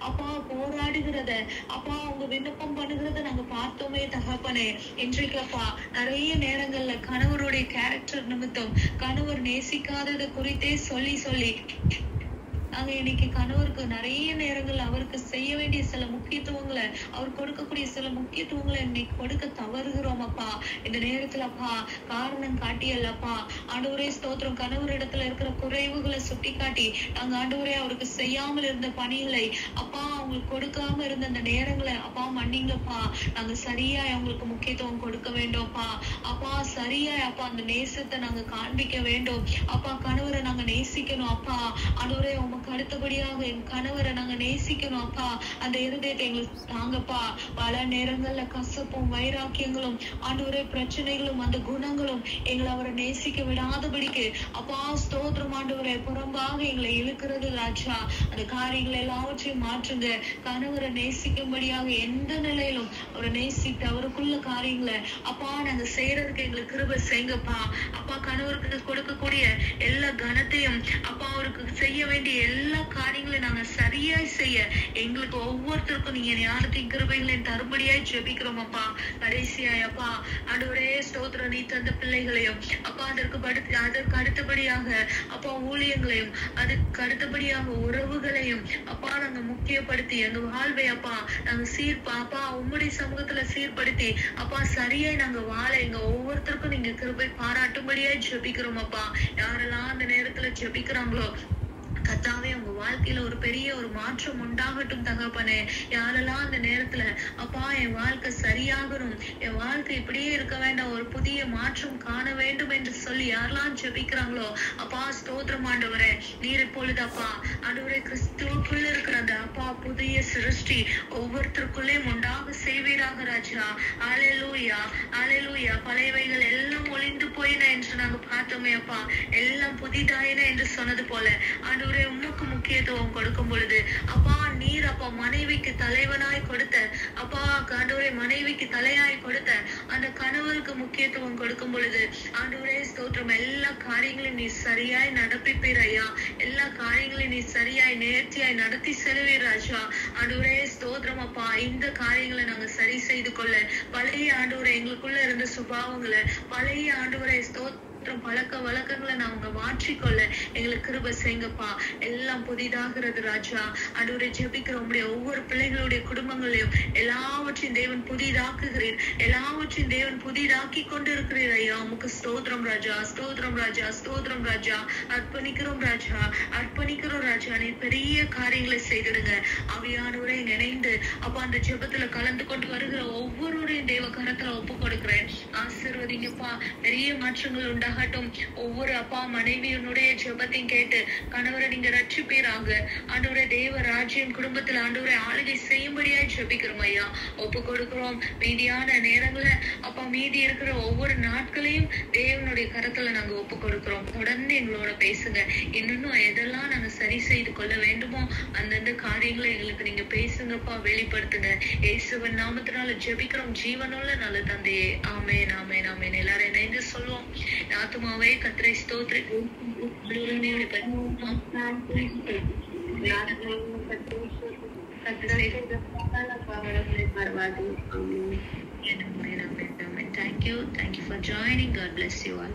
அப்பா போராடுகிறத அப்பா அவங்க விண்ணப்பம் பண்ணுகிறத நாங்க பார்த்தோமே தகப்பனே. இன்றைக்கு அப்பா நிறைய நேரங்கள்ல கணவருடைய கேரக்டர் நிமித்தம் கணவர் நேசிக்காததை குறித்தே சொல்லி நாங்க இன்னைக்கு கணவருக்கு நிறைய நேரங்கள் அவருக்கு செய்ய வேண்டிய சில முக்கியத்துவங்களை, அவர் கொடுக்கக்கூடிய சில முக்கியத்துவங்களை இன்னைக்கு கொடுக்க தவறுகிறோம் அப்பா. இந்த நேரத்துல அப்பா காரணம் காட்டியல்லப்பா ஆண்டவரே ஸ்தோத்திரம், கணவர் இடத்துல இருக்கிற குறைவுகளை சுட்டி காட்டி நாங்க ஆண்டவரே அவருக்கு செய்யாமல் இருந்த பணிகளை அப்பா அவங்களுக்கு கொடுக்காம இருந்த அந்த நேரங்களை அப்பா மன்னிங்கப்பா. நாங்க சரியா அவங்களுக்கு முக்கியத்துவம் கொடுக்க வேண்டும்ப்பா. அப்பா சரியா அப்பா அந்த நேசத்தை நாங்க காண்பிக்க வேண்டும் அப்பா. கணவரை நாங்க நேசிக்கணும் அப்பா. ஆண்டவரே உமக்கு அடுத்தபடியாக என் கணவரை நாங்க நேசிக்கணும் அப்பா. அந்த இருதயத்தை எங்களுக்கு தாங்கப்பா. பல நேரங்கள்ல கசப்பும் வைராக்கியங்களும் ஆண்டவரே பிரச்சனைகளும் அந்த குணங்களும் எங்களை அவரை நேசிக்க விடாதபடிக்கு அப்பா ஸ்தோத்திரம் ஆண்டவரே புறம்பாக எங்களை இழுக்கிறது ராஜா. அந்த காரியங்களை எல்லாவற்றையும் மாற்றுங்க. கணவரை நேசிக்கும்படியாக எந்த நிலையிலும் அவரை நேசித்து அவருக்குள்ள காரியங்களை அப்பா நாங்க செய்யறதுக்கு எங்களுக்கு கிருபை செய்யுங்கப்பா. அப்பா கணவருக்கு கொடுக்கக்கூடிய எல்லா கனத்தையும் அப்பா அவருக்கு செய்ய வேண்டிய எல்லா காரியங்களையும் நாங்க சரியாய் செய்ய எங்களுக்கு ஒவ்வொருத்தருக்கும் நீங்க ஞானத்தின் கிருபைகளையும் தரும்படியாய் ஜெபிக்கிறோம் அப்பா. கடைசியாய் அப்பா ஆண்டவரே ஸ்தோத்திரம், நீ தந்த பிள்ளைகளையும் அப்பா அதற்கு அடுத்தபடியாக அப்பா ஊழியங்களையும் அதுக்கு அடுத்தபடியாக உறவுகளையும் அப்பா நாங்க முக்கியப்படுத்தி எங்க வாழ்வை அப்பா நாங்க அப்பா உம்முடைய சமூகத்துல சீர்படுத்தி அப்பா சரியாய் நாங்க வாழ எங்க ஒவ்வொருத்தருக்கும் நீங்க கிருபை பாராட்டும்படியாய் ஜெபிக்கிறோம் அப்பா. யாரெல்லாம் அந்த நேரத்துல ஜெபிக்கிறாங்களோ கர்த்தாவே உங்க வாழ்க்கையில ஒரு பெரிய ஒரு மாற்றம் உண்டாகட்டும் தகப்பனே. யாரெல்லாம் அந்த நேரத்துல அப்பா என் வாழ்க்கை சரியாகணும், என் வாழ்க்கை இப்படியே இருக்க வேண்டாம், ஒரு புதிய மாற்றம் காண வேண்டும் என்று சொல்லி யாரெல்லாம் ஜெபிக்கிறாங்களோ அப்பா ஸ்தோத்திரம் ஆண்டவரே. நீர் இப்பொழுது அப்பா ஆண்டவரே கிறிஸ்துவுக்குள்ள இருக்கிற அந்த அப்பா புதிய சிருஷ்டி ஒவ்வொருத்தருக்குள்ளேயும் உண்டாக செய்வீராக ராஜா. அல்லேலூயா அல்லேலூயா. பழையவைகள் எல்லாம் ஒளிந்து போயின என்று நாங்க பார்த்தோமே அப்பா, எல்லாம் புதிதாயின என்று சொன்னது போல ஆண்டவரே உமக்கு முக்கியத்துவம் கொடுக்கும் பொழுது அப்பா நீர் அப்பா மனைவிக்கு தலைவனாய் கொடுத்த அப்பா ஆண்டவரே மனைவிக்கு தலையாய் கொடுத்த அந்த கணவருக்கு முக்கியத்துவம் கொடுக்கும் பொழுது ஆண்டவரே ஸ்தோத்திரம், எல்லா காரியங்களையும் நீ சரியாய் நடப்பிப்பீர் ஐயா. எல்லா காரியங்களையும் நீ சரியாய் நேர்த்தியாய் நடத்தி செல்வீர் ராஜா. ஆண்டவரே ஸ்தோத்திரம் அப்பா. இந்த காரியங்களை நாங்க சரி செய்து கொள்ள பழைய ஆண்டவரே எங்களுக்குள்ள இருந்த சுபாவங்களை பழைய ஆண்டவரே ஸ்தோத்திரம் பழக்க வழக்கங்களை நாங்க மாற்றிக்கொள்ள எங்களுக்கு கிருபை செய்யுங்கப்பா. எல்லாம் புதிதாகிறது ராஜா. ஆண்டவரே ஜெபிக்கிறோம் உம்முடைய ஒவ்வொரு பிள்ளைகளுடைய குடும்பங்களையும் எல்லாவற்றையும் தேவன் புதிதாக்குகிறீர், எல்லாவற்றையும் தேவன் புதிதாக்கி கொண்டு இருக்கிறீர் ஐயா. உமக்கு ஸ்தோத்திரம் ராஜா, ஸ்தோத்திரம் ராஜா, ஸ்தோத்திரம் ராஜா. அர்ப்பணிக்கிறோம் ராஜா, அர்ப்பணிக்கிறோம் ராஜா. நீ பெரிய காரியங்களை செய்திடுங்க ஆவியானவரை நினைந்து அப்பா அந்த ஜெபத்துல கலந்து கொண்டு வருகிற ஒவ்வொருவரையும் தேவ கரத்துல ஒப்பு கொடுக்கிறேன். ஆசீர்வதிங்கப்பா. பெரிய மாற்றங்கள் உண்டாகட்டும். ஒவ்வொரு அப்பா மனைவியினுடைய ஜெபத்தையும் கேட்டு கணவரை நீங்க ரட்சிப்பீராக ஆண்டவரே. தேவ ராஜ்யம் குடும்பத்துல ஆண்டவரை ஆளுகை செய்யும்படியாய் ஜெபிக்கிறோம் ஐயா. ஒப்பு கொடுக்கிறோம். மீதியான நேரங்களை அப்பா மீதி இருக்கிற ஒவ்வொரு நாட்களையும் தேவனுடைய கரத்துல நாங்க ஒப்பு கொடுக்கிறோம். தொடர்ந்து எங்களோட பேசுங்க. இன்னும் எதெல்லாம் நாங்க சரி செய்து கொள்ள வேண்டுமோ அந்தந்த காரியங்களை எங்களுக்கு நீங்க பேசுங்கப்பா, வெளிப்படுத்துங்க. இயேசுவின் நாமத்தினால ஜெபிக்கிறோம் ஜீவனுள்ள நல்ல தந்தையே. ஆமென் ஆமென் ஆமென். எல்லாரும் இணைந்து சொல்லுவோம். ஆத்துமாவே கர்த்தரை ஸ்தோத்திரி. Thank you for joining. God bless you all.